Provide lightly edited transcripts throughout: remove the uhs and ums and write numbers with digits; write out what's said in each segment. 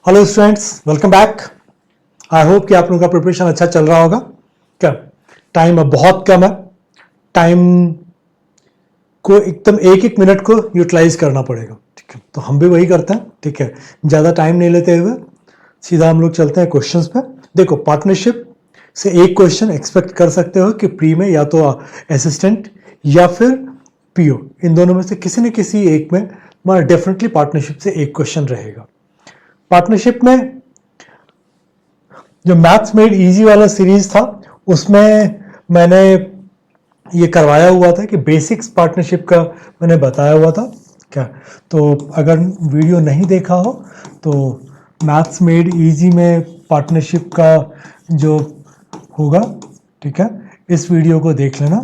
Hello students, welcome back. I hope कि आप लोगों का प्रिपरेशन अच्छा चल रहा होगा। क्या टाइम अब बहुत कम है। टाइम को एकदम एक एक मिनट को यूटिलाइज करना पड़ेगा। ठीक है, तो हम भी वही करते हैं। ठीक है, ज़्यादा टाइम नहीं लेते हुए सीधा हम लोग चलते हैं क्वेश्चंस पे। देखो, पार्टनरशिप से एक क्वेश्चन एक्सपेक्ट कर सकते हो कि प्री में या तो असिस्टेंट या फिर पीओ, इन दोनों में से किसी न किसी एक में डेफिनेटली पार्टनरशिप से एक क्वेश्चन रहेगा। पार्टनरशिप में जो मैथ्स मेड इजी वाला सीरीज था उसमें मैंने ये करवाया हुआ था कि बेसिक्स पार्टनरशिप का मैंने बताया हुआ था। क्या तो अगर वीडियो नहीं देखा हो तो मैथ्स मेड इजी में पार्टनरशिप का जो होगा, ठीक है, इस वीडियो को देख लेना।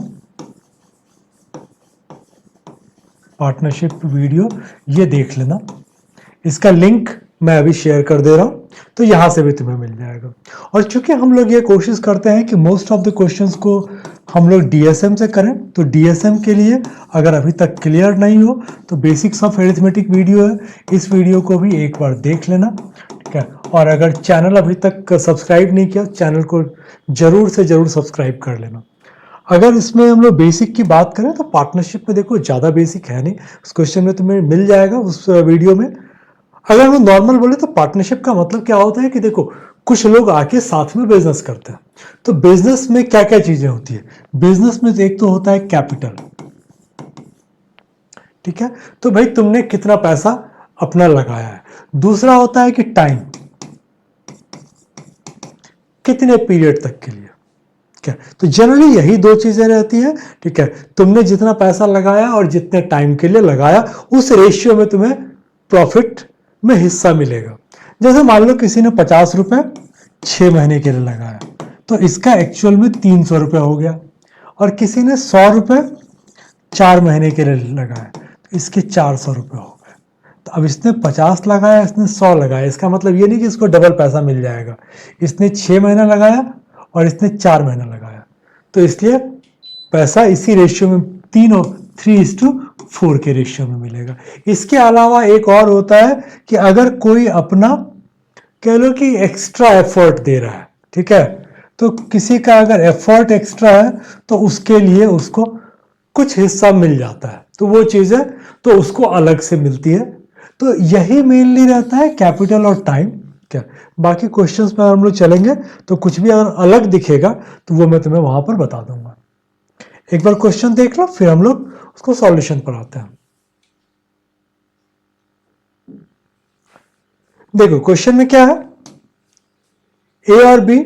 पार्टनरशिप वीडियो ये देख लेना, इसका लिंक मैं अभी शेयर कर दे रहा हूँ, तो यहाँ से भी तुम्हें मिल जाएगा। और चूंकि हम लोग ये कोशिश करते हैं कि मोस्ट ऑफ द क्वेश्चंस को हम लोग डीएसएम से करें, तो डीएसएम के लिए अगर अभी तक क्लियर नहीं हो तो बेसिक्स ऑफ एरिथमेटिक वीडियो है, इस वीडियो को भी एक बार देख लेना। ठीक है, और अगर चैनल अभी तक सब्सक्राइब नहीं किया, चैनल को जरूर से जरूर सब्सक्राइब कर लेना। अगर इसमें हम लोग बेसिक की बात करें तो पार्टनरशिप में देखो ज़्यादा बेसिक है नहीं, उस क्वेश्चन में तुम्हें मिल जाएगा उस वीडियो में। अगर हम नॉर्मल बोले तो पार्टनरशिप का मतलब क्या होता है कि देखो, कुछ लोग आके साथ में बिजनेस करते हैं। तो बिजनेस में क्या क्या चीजें होती है? बिजनेस में एक तो होता है कैपिटल। ठीक है, तो भाई तुमने कितना पैसा अपना लगाया है। दूसरा होता है कि टाइम, कितने पीरियड तक के लिए। क्या तो जनरली यही दो चीजें रहती हैं। ठीक है, तुमने जितना पैसा लगाया और जितने टाइम के लिए लगाया उस रेशियो में तुम्हें प्रॉफिट में हिस्सा मिलेगा। जैसे मान लो किसी ने 50 रुपए 6 महीने के लिए लगाया, तो इसका एक्चुअल में 300 रुपये हो गया। और किसी ने 100 रुपये 4 महीने के लिए लगाया, तो इसके 400 रुपये हो गए। तो अब इसने 50 लगाया, इसने 100 लगाया, इसका मतलब ये नहीं कि इसको डबल पैसा मिल जाएगा। इसने 6 महीना लगाया और इसने 4 महीना लगाया, तो इसलिए पैसा इसी रेशियो में, तीनों 3:4 के रेशियो में मिलेगा। इसके अलावा एक और होता है कि अगर कोई अपना कह लो कि एक्स्ट्रा एफर्ट दे रहा है, ठीक है, तो किसी का अगर एफर्ट एक्स्ट्रा है तो उसके लिए उसको कुछ हिस्सा मिल जाता है, तो वो चीज़ है तो उसको अलग से मिलती है। तो यही मेनली रहता है, कैपिटल और टाइम। क्या बाकी क्वेश्चंस में हम लोग चलेंगे तो कुछ भी अगर अलग दिखेगा तो वो मैं तुम्हें वहां पर बता दूंगा। एक बार क्वेश्चन देख लो, फिर हम लोग उसको सॉल्यूशन पर आते हैं। देखो क्वेश्चन में क्या है, ए और बी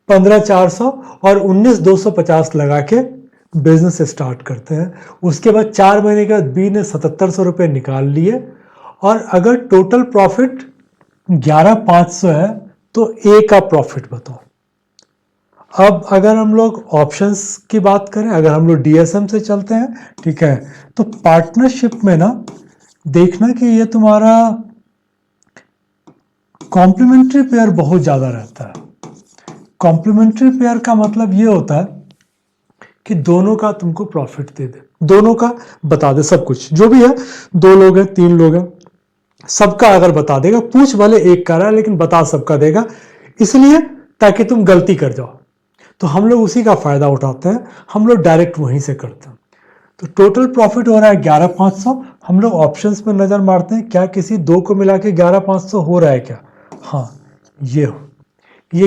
15,400 और 19,250 लगा के बिजनेस स्टार्ट करते हैं। उसके बाद 4 महीने के बाद बी ने 7,700 रुपये निकाल लिए, और अगर टोटल प्रॉफिट 11,500 है तो ए का प्रॉफिट बताओ। अब अगर हम लोग ऑप्शंस की बात करें, अगर हम लोग डीएसएम से चलते हैं, ठीक है, तो पार्टनरशिप में ना देखना कि ये तुम्हारा कॉम्प्लीमेंट्री पेयर बहुत ज्यादा रहता है। कॉम्प्लीमेंट्री पेयर का मतलब ये होता है कि दोनों का तुमको प्रॉफिट दे दे, दोनों का बता दे, सब कुछ जो भी है, 2 लोग हैं 3 लोग हैं, सबका अगर बता देगा, पूछ भले एक का रहा है लेकिन बता सबका देगा, इसलिए ताकि तुम गलती कर जाओ। तो हम लोग उसी का फायदा उठाते हैं, हम लोग डायरेक्ट वहीं से करते हैं। तो टोटल प्रॉफिट हो रहा है 11,500। हम लोग ऑप्शंस में नजर मारते हैं, क्या किसी दो को मिला के 11,500 हो रहा है क्या? हाँ, ये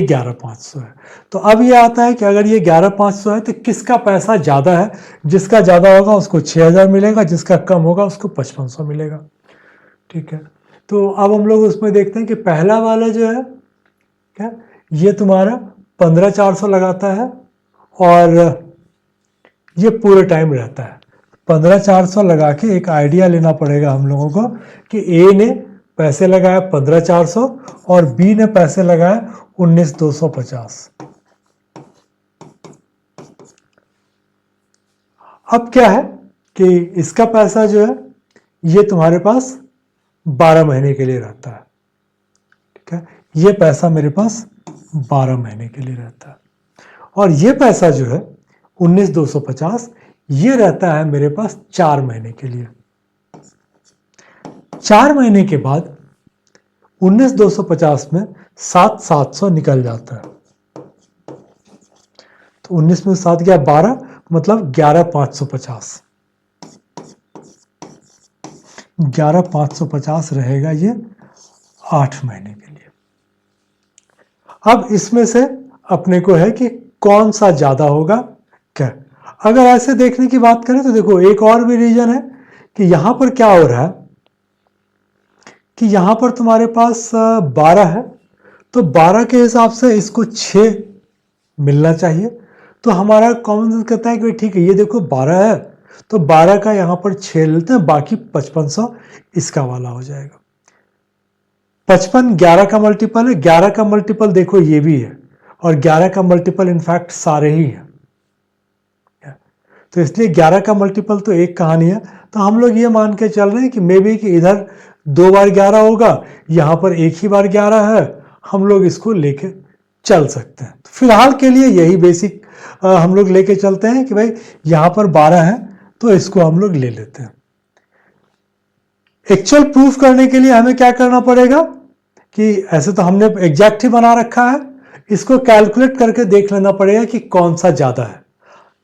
11,500 है। तो अब ये आता है कि अगर ये 11,500 है तो किसका पैसा ज्यादा है? जिसका ज्यादा होगा उसको 6,000 मिलेगा, जिसका कम होगा उसको 5,500 मिलेगा। ठीक है, तो अब हम लोग उसमें देखते हैं कि पहला वाला जो है, क्या ये तुम्हारा 15,400 लगाता है और ये पूरे टाइम रहता है। 15,400 लगा के एक आइडिया लेना पड़ेगा हम लोगों को कि ए ने पैसे लगाया 15,400 और बी ने पैसे लगाया 19,250। अब क्या है कि इसका पैसा जो है ये तुम्हारे पास 12 महीने के लिए रहता है। ठीक है, ये पैसा मेरे पास 12 महीने के लिए रहता है, और ये पैसा जो है 19,250 ये रहता है मेरे पास 4 महीने के लिए। 4 महीने के बाद 19,250 में 7,700 निकल जाता है। तो 19 में 7 गया 12, मतलब 11,550। 11,550 रहेगा ये 8 महीने के लिए। अब इसमें से अपने को है कि कौन सा ज्यादा होगा क्या। अगर ऐसे देखने की बात करें तो देखो एक और भी रीजन है कि यहां पर क्या हो रहा है कि यहां पर तुम्हारे पास 12 है, तो 12 के हिसाब से इसको 6 मिलना चाहिए। तो हमारा कॉमन सेंस कहता है कि ठीक है, ये देखो 12 है, तो 12 का यहां पर 6 लेते हैं, बाकी 5500 इसका वाला हो जाएगा। 55 11 का मल्टीपल है, 11 का मल्टीपल देखो ये भी है, और 11 का मल्टीपल इनफैक्ट सारे ही है। तो इसलिए 11 का मल्टीपल तो एक कहानी है। तो हम लोग ये मान के चल रहे हैं कि मे बी कि इधर 2 बार 11 होगा, यहां पर एक ही बार 11 है, हम लोग इसको लेके चल सकते हैं। तो फिलहाल के लिए यही बेसिक हम लोग लेके चलते हैं कि भाई यहां पर 12 है, तो इसको हम लोग ले लेते हैं। एक्चुअल प्रूफ करने के लिए हमें क्या करना पड़ेगा कि ऐसे तो हमने एग्जैक्ट ही बना रखा है, इसको कैलकुलेट करके देख लेना पड़ेगा कि कौन सा ज्यादा है।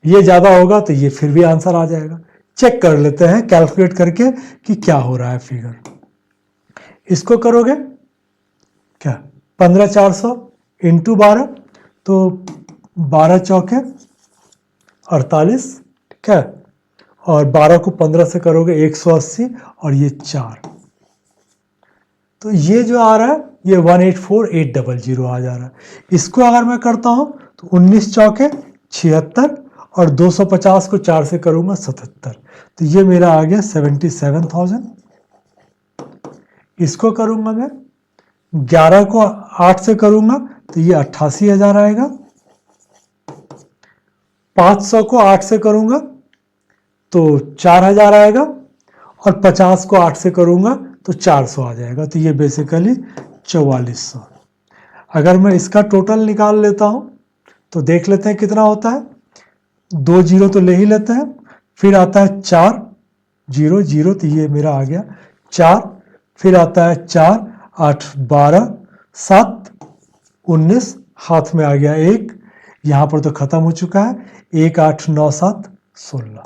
ये ज्यादा होगा तो ये फिर भी आंसर आ जाएगा। चेक कर लेते हैं कैलकुलेट करके कि क्या हो रहा है फिगर। इसको करोगे क्या 15,400 इंटू 12, तो 12 चौके 48, ठीक है, और 12 को 15 से करोगे 180, और ये 4, तो ये जो आ रहा है ये 184,800 आ जा रहा है। इसको अगर मैं करता हूं तो 19 चौके 76, और 250 को 4 से करूंगा 77, तो ये मेरा आ गया 77,000। इसको करूंगा मैं 11 को 8 से करूंगा तो ये 88,000 आएगा। 500 को 8 से करूंगा तो 4,000 आएगा, और 50 को 8 से करूंगा तो 400 आ जाएगा। तो ये बेसिकली 4400। अगर मैं इसका टोटल निकाल लेता हूं तो देख लेते हैं कितना होता है। 2 जीरो तो ले ही लेते हैं, फिर आता है 4 0 0, तो ये मेरा आ गया 4, फिर आता है 4 8 12 7 19, हाथ में आ गया 1, यहां पर तो खत्म हो चुका है, 1 8 9 7 16।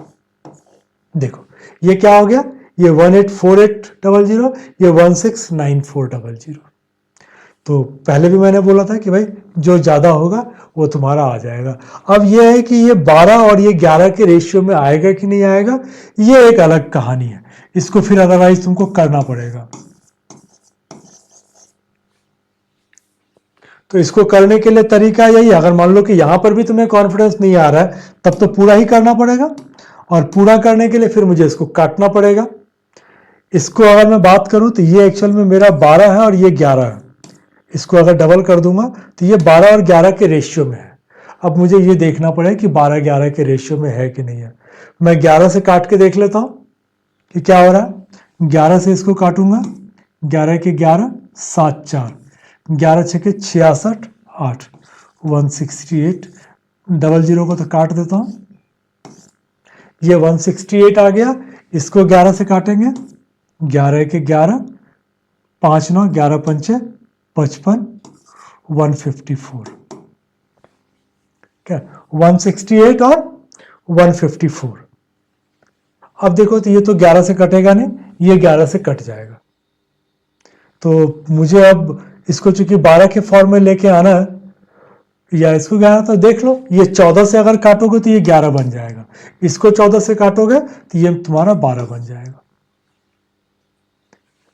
देखो ये क्या हो गया, ये 184,800, ये 169,400। तो पहले भी मैंने बोला था कि भाई जो ज्यादा होगा वो तुम्हारा आ जाएगा। अब ये है कि ये 12 और ये 11 के रेशियो में आएगा कि नहीं आएगा, ये एक अलग कहानी है। इसको फिर अदरवाइज तुमको करना पड़ेगा। तो इसको करने के लिए तरीका यही है, अगर मान लो कि यहां पर भी तुम्हें कॉन्फिडेंस नहीं आ रहा है, तब तो पूरा ही करना पड़ेगा, और पूरा करने के लिए फिर मुझे इसको काटना पड़ेगा। इसको अगर मैं बात करूं तो ये एक्चुअल में मेरा 12 है और ये 11 है। इसको अगर डबल कर दूंगा तो ये 12 और 11 के रेशियो में है। अब मुझे ये देखना पड़ेगा कि 12 11 के रेशियो में है कि नहीं है। मैं 11 से काट के देख लेता हूं कि क्या हो रहा है। 11 से इसको काटूंगा, 11 के 11 7 4, 11 छके 66 8, 168, 00 को तो काट देता हूं, ये 168 आ गया। इसको 11 से काटेंगे, 11 के 11 5 9 11 पंचे 55, 154, क्या 168 और 154। अब देखो तो ये तो 11 से कटेगा नहीं, ये 11 से कट जाएगा। तो मुझे अब इसको चूंकि 12 के फॉर्म में लेके आना है, या इसको 11, तो देख लो ये 14 से अगर काटोगे तो ये 11 बन जाएगा, इसको 14 से काटोगे तो ये तुम्हारा 12 बन जाएगा।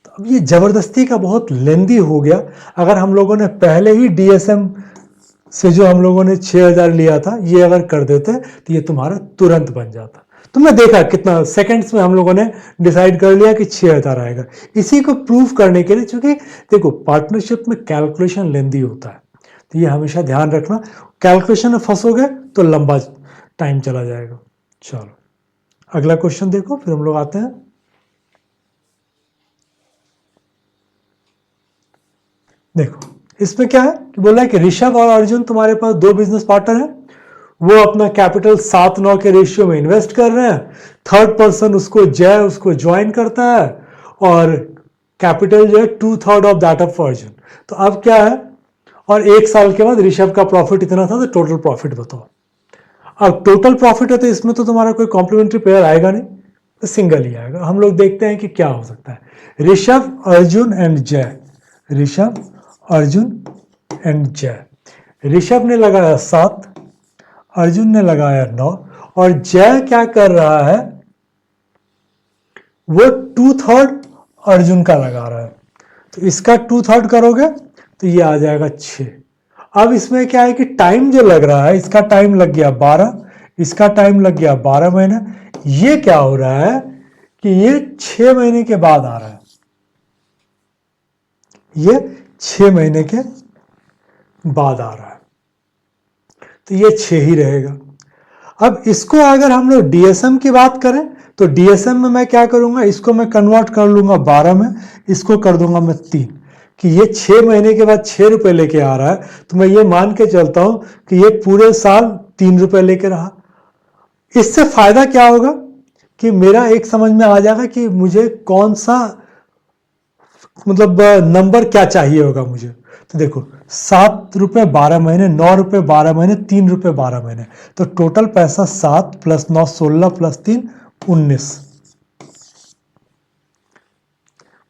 तो अब ये जबरदस्ती का बहुत लेंदी हो गया। अगर हम लोगों ने पहले ही डीएसएम से जो हम लोगों ने 6,000 लिया था, ये अगर कर देते तो ये तुम्हारा तुरंत बन जाता। तुमने देखा कितना सेकंड्स में हम लोगों ने डिसाइड कर लिया कि 6,000 आएगा। इसी को प्रूव करने के लिए, क्योंकि देखो पार्टनरशिप में कैलकुलेशन लेंदी होता है, तो ये हमेशा ध्यान रखना। कैलकुलेशन में फंसोगे तो लंबा टाइम चला जाएगा। चलो अगला क्वेश्चन देखो, फिर हम लोग आते हैं। देखो इसमें क्या है कि बोला है कि ऋषभ और अर्जुन तुम्हारे पास 2 बिजनेस पार्टनर हैं, वो अपना कैपिटल 7-9 के रेशियो में इन्वेस्ट कर रहे हैं। थर्ड पर्सन उसको ज्वाइन करता है, और कैपिटल जो है 2/3 ऑफ दैट ऑफ अर्जुन। तो अब क्या है, और 1 साल के बाद ऋषभ का प्रॉफिट इतना था, तो टोटल प्रॉफिट बताओ। अब टोटल प्रॉफिट है तो इसमें तो तुम्हारा कोई कॉम्प्लीमेंट्री पेयर आएगा नहीं, तो सिंगल ही आएगा। हम लोग देखते हैं कि क्या हो सकता है। ऋषभ, अर्जुन एंड जय, ऋषभ, अर्जुन एंड जय। ऋषभ ने लगाया 7, अर्जुन ने लगाया 9, और जय क्या कर रहा है, वो 2/3 अर्जुन का लगा रहा है। तो इसका 2/3 करोगे तो ये आ जाएगा 6। अब इसमें क्या है कि टाइम जो लग रहा है, इसका टाइम लग गया 12, इसका टाइम लग गया 12 महीना। ये क्या हो रहा है कि ये 6 महीने के बाद आ रहा है, ये 6 महीने के बाद आ रहा है, तो ये 6 ही रहेगा। अब इसको अगर हम लोग डीएसएम की बात करें तो डीएसएम में मैं क्या करूंगा, इसको मैं कन्वर्ट कर लूंगा 12 में, इसको कर दूंगा मैं 3, कि ये 6 महीने के बाद 6 रुपए लेके आ रहा है, तो मैं ये मान के चलता हूं कि ये पूरे साल 3 रुपए लेके रहा। इससे फायदा क्या होगा कि मेरा एक समझ में आ जाएगा कि मुझे कौन सा मतलब नंबर क्या चाहिए होगा मुझे। तो देखो 7 रुपये 12 महीने, 9 रुपये 12 महीने, 3 रुपये 12 महीने, तो टोटल पैसा 7 + 9 16 + 3 19।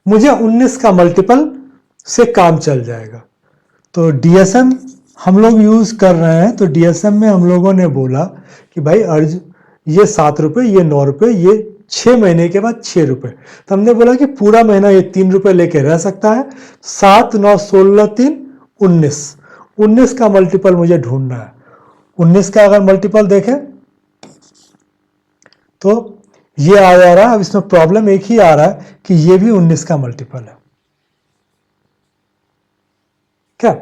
मुझे 19 का मल्टीपल से काम चल जाएगा। तो डीएसएम हम लोग यूज कर रहे हैं, तो डीएसएम में हम लोगों ने बोला कि भाई अर्ज ये 7 रुपये, ये 9 रुपये, ये 6 महीने के बाद 6 रुपये। तो हमने बोला कि पूरा महीना ये 3 रुपये लेके रह सकता है। 7 9 16 3 19, 19 का मल्टीपल मुझे ढूंढना है। 19 का अगर मल्टीपल देखें तो ये आ जा रहा है। अब इसमें प्रॉब्लम एक ही आ रहा है कि ये भी 19 का मल्टीपल है क्या।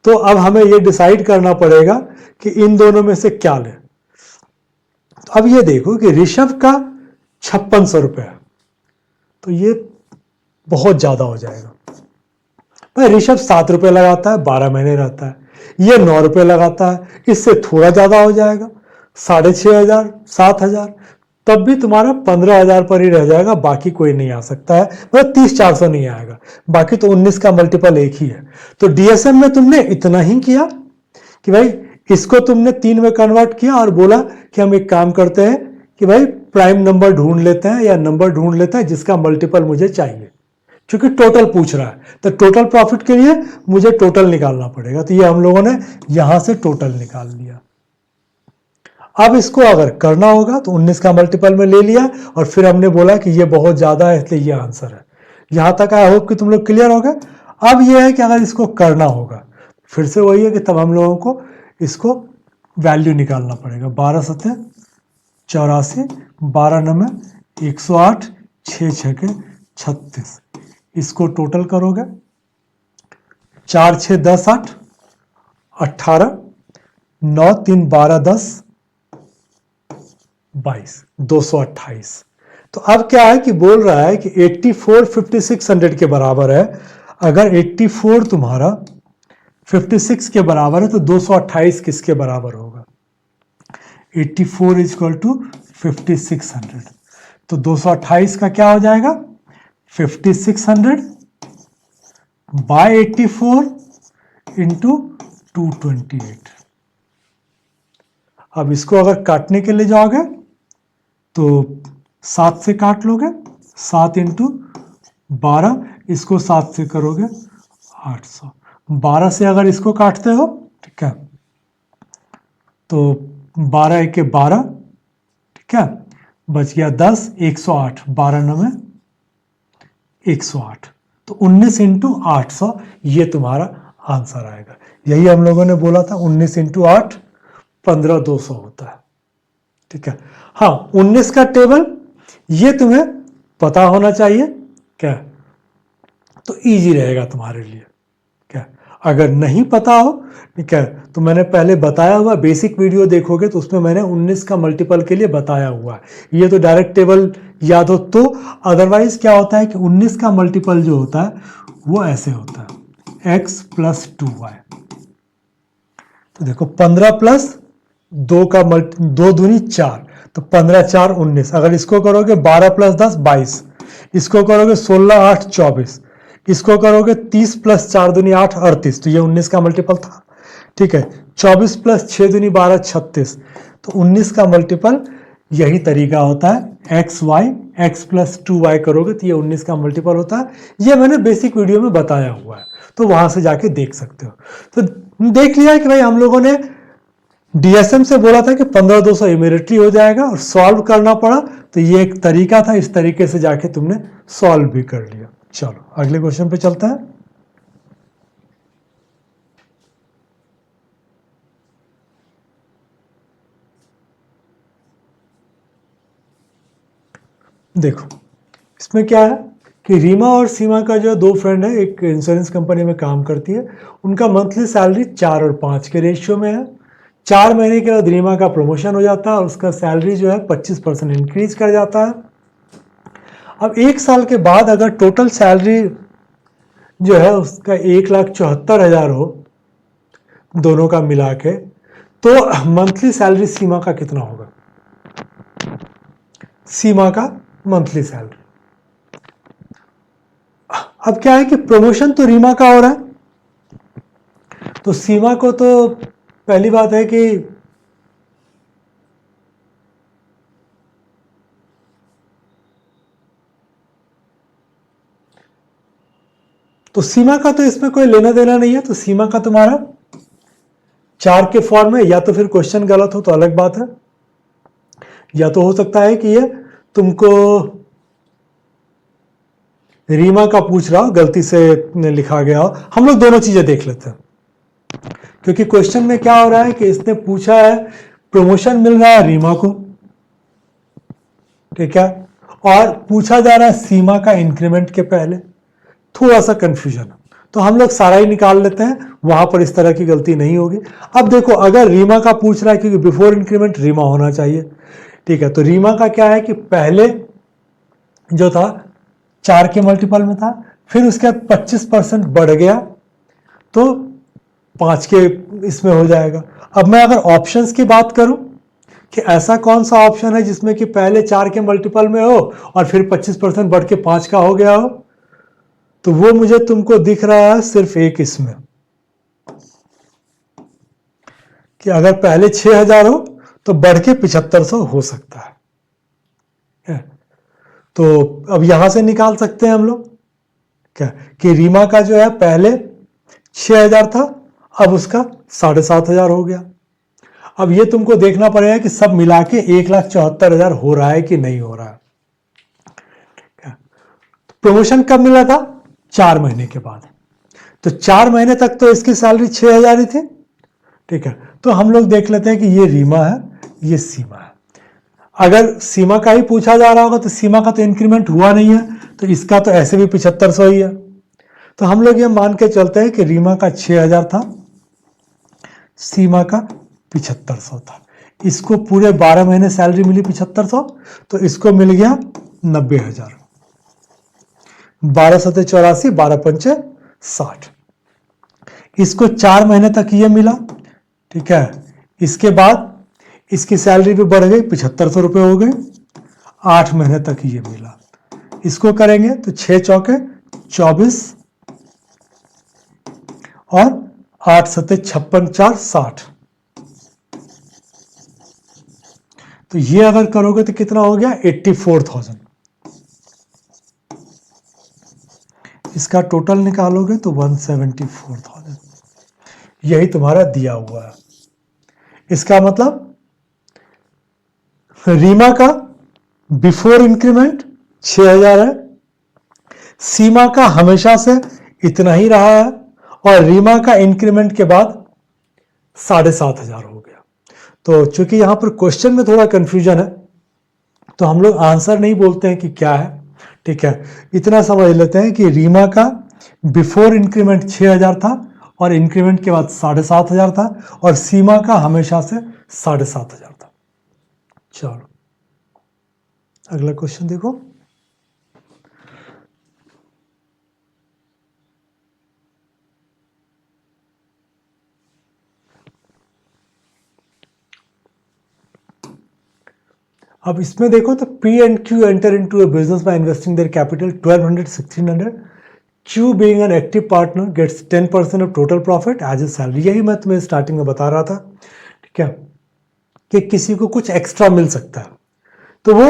तो अब हमें ये डिसाइड करना पड़ेगा कि इन दोनों में से क्या लें। तो अब ये देखो कि ऋषभ का 5600 रुपये है, तो ये बहुत ज्यादा हो जाएगा। भाई ऋषभ 7 रुपये लगाता है, 12 महीने रहता है, ये 9 रुपये लगाता है, इससे थोड़ा ज्यादा हो जाएगा, 6500 7000, तब भी तुम्हारा 15,000 पर ही रह जाएगा, बाकी कोई नहीं आ सकता है, मतलब 30-400 नहीं आएगा। बाकी तो 19 का मल्टीपल एक ही है। तो डीएसएम में तुमने इतना ही किया कि भाई इसको तुमने 3 में कन्वर्ट किया और बोला कि हम एक काम करते हैं कि भाई प्राइम नंबर ढूंढ लेते हैं, या नंबर ढूंढ लेते हैं जिसका मल्टीपल मुझे चाहिए, क्योंकि टोटल पूछ रहा है। तो टोटल प्रॉफिट के लिए मुझे टोटल निकालना पड़ेगा, तो ये हम लोगों ने यहां से टोटल निकाल लिया। अब इसको अगर करना होगा तो 19 का मल्टीपल में ले लिया, और फिर हमने बोला कि ये बहुत ज्यादा है इसलिए ये आंसर है। यहां तक आई होप कि तुम लोग क्लियर हो गए। अब ये है कि अगर इसको करना होगा, फिर से वही है कि तब हम लोगों को इसको वैल्यू निकालना पड़ेगा। 12 7 84, 12 9 108, 6 6 36, इसको टोटल करोगे 4 6 10 8 18, 9 3 12 10 22, 228। तो अब क्या है कि बोल रहा है कि 84 5600 के बराबर है। अगर 84 तुम्हारा 56 के बराबर है तो 228 किसके बराबर होगा? 84 = 5600। तो 228 का क्या हो जाएगा? 5600 बाय 84 इंटू 228। अब इसको अगर काटने के लिए जाओगे तो 7 से काट लोगे, 7 इंटू 12, इसको 7 से करोगे 800। 12 से अगर इसको काटते हो, ठीक है, तो 12 1 12, ठीक है, बच गया 10, 108, 12 9 108। तो 19 इंटू 800 ये तुम्हारा आंसर आएगा। यही हम लोगों ने बोला था, 19 इंटू 8 15,200 होता है, ठीक है। हाँ, 19 का टेबल ये तुम्हें पता होना चाहिए क्या, तो इजी रहेगा तुम्हारे लिए क्या। अगर नहीं पता हो, ठीक है, तो मैंने पहले बताया हुआ बेसिक वीडियो देखोगे तो उसमें मैंने 19 का मल्टीपल के लिए बताया हुआ है। ये तो डायरेक्ट टेबल याद हो तो, अदरवाइज क्या होता है कि 19 का मल्टीपल जो होता है वो ऐसे होता है, x + 2y। तो देखो 15 + 2 का 2 दूनी 4, तो 15 4 19। अगर इसको करोगे 12 + 10 22, इसको करोगे 16 8 24, इसको करोगे 30 प्लस 4 दूनी 8 38, तो ये 19 का मल्टीपल था। ठीक है, 24 प्लस 6 दूनी 12 36, तो 19 का मल्टीपल यही तरीका होता है, x Y, x plus 2y करोगे तो ये 19 का मल्टीपल होता है। ये मैंने बेसिक वीडियो में बताया हुआ है, तो वहां से जाके देख सकते हो। तो देख लिया कि भाई हम लोगों ने डीएसएम से बोला था कि 15200 इमीडिएटली हो जाएगा और सॉल्व करना पड़ा, तो ये एक तरीका था, इस तरीके से जाके तुमने सॉल्व भी कर लिया। चलो अगले क्वेश्चन पे चलते हैं। देखो इसमें क्या है कि रीमा और सीमा का जो दो फ्रेंड है, एक इंश्योरेंस कंपनी में काम करती है, उनका मंथली सैलरी 4 और 5 के रेशियो में है। 4 महीने के बाद रीमा का प्रमोशन हो जाता है और उसका सैलरी जो है 25% इंक्रीज कर जाता है। अब 1 साल के बाद अगर टोटल सैलरी जो है उसका 1,74,000 हो दोनों का मिला के, तो मंथली सैलरी सीमा का कितना होगा? सीमा का मंथली सैलरी, अब क्या है कि प्रमोशन तो रीमा का हो रहा है, तो सीमा को तो पहली बात है कि तो सीमा का तो इसमें कोई लेना देना नहीं है, तो सीमा का तुम्हारा 4 के फॉर्म में, या तो फिर क्वेश्चन गलत हो तो अलग बात है, या तो हो सकता है कि ये तुमको रीमा का पूछ रहा हो, गलती से लिखा गया हो। हम लोग दोनों चीजें देख लेते हैं, क्योंकि क्वेश्चन में क्या हो रहा है कि इसने पूछा है प्रमोशन मिल रहा है रीमा को, ठीक है, और पूछा जा रहा है सीमा का इंक्रीमेंट के पहले, थोड़ा सा कंफ्यूजन है, तो हम लोग सारा ही निकाल लेते हैं, वहां पर इस तरह की गलती नहीं होगी। अब देखो अगर रीमा का पूछ रहा है, क्योंकि बिफोर इंक्रीमेंट रीमा होना चाहिए, ठीक है, तो रीमा का क्या है कि पहले जो था 4 के मल्टीपल में था, फिर उसके बाद 25% बढ़ गया तो 5 के इसमें हो जाएगा। अब मैं अगर ऑप्शंस की बात करूं कि ऐसा कौन सा ऑप्शन है जिसमें कि पहले 4 के मल्टीपल में हो और फिर 25% बढ़ के 5 का हो गया हो, तो वो मुझे तुमको दिख रहा है सिर्फ एक इसमें, कि अगर पहले 6,000 हो तो बढ़ के 7500 हो सकता है। तो अब यहां से निकाल सकते हैं हम लोग क्या कि रीमा का जो है पहले 6,000 था, अब उसका 7,500 हो गया। अब ये तुमको देखना पड़ेगा कि सब मिला के 1,74,000 हो रहा है कि नहीं हो रहा है। प्रमोशन कब मिला था? 4 महीने के बाद, तो 4 महीने तक तो इसकी सैलरी 6,000 ही थी, ठीक है, तो हम लोग देख लेते हैं कि ये रीमा है, ये सीमा है। अगर सीमा का ही पूछा जा रहा होगा तो सीमा का तो इंक्रीमेंट हुआ नहीं है, तो इसका तो ऐसे भी 7500 ही है, तो हम लोग ये मान के चलते हैं कि रीमा का 6,000 था, सीमा का 7500 था। इसको पूरे 12 महीने सैलरी मिली 7500, तो इसको मिल गया 90,000। 12 7 84, 12 5 60, इसको 4 महीने तक ये मिला, ठीक है, इसके बाद इसकी सैलरी भी बढ़ गई, 7500 रुपये हो गए, 8 महीने तक ये मिला। इसको करेंगे तो 6 चौके 24 और 8 सत्ते 56 4 60, तो ये अगर करोगे तो कितना हो गया? 84,000। इसका टोटल निकालोगे तो 174,000, यही तुम्हारा दिया हुआ है। इसका मतलब रीमा का बिफोर इंक्रीमेंट 6,000 है, सीमा का हमेशा से इतना ही रहा है, और रीमा का इंक्रीमेंट के बाद 7,500 हो गया। तो चूंकि यहां पर क्वेश्चन में थोड़ा कंफ्यूजन है, तो हम लोग आंसर नहीं बोलते हैं कि क्या है, ठीक है, इतना समझ लेते हैं कि रीमा का बिफोर इंक्रीमेंट 6,000 था और इंक्रीमेंट के बाद 7,500 था, और सीमा का हमेशा से 7,500 था। चलो अगला क्वेश्चन देखो। अब इसमें देखो तो P and Q enter into a business by investing their capital 1200 1600. Q being an active partner gets 10% of total profit as a salary. यही मैं तुम्हें स्टार्टिंग में बता रहा था, ठीक है, कि किसी को कुछ एक्स्ट्रा मिल सकता है, तो वो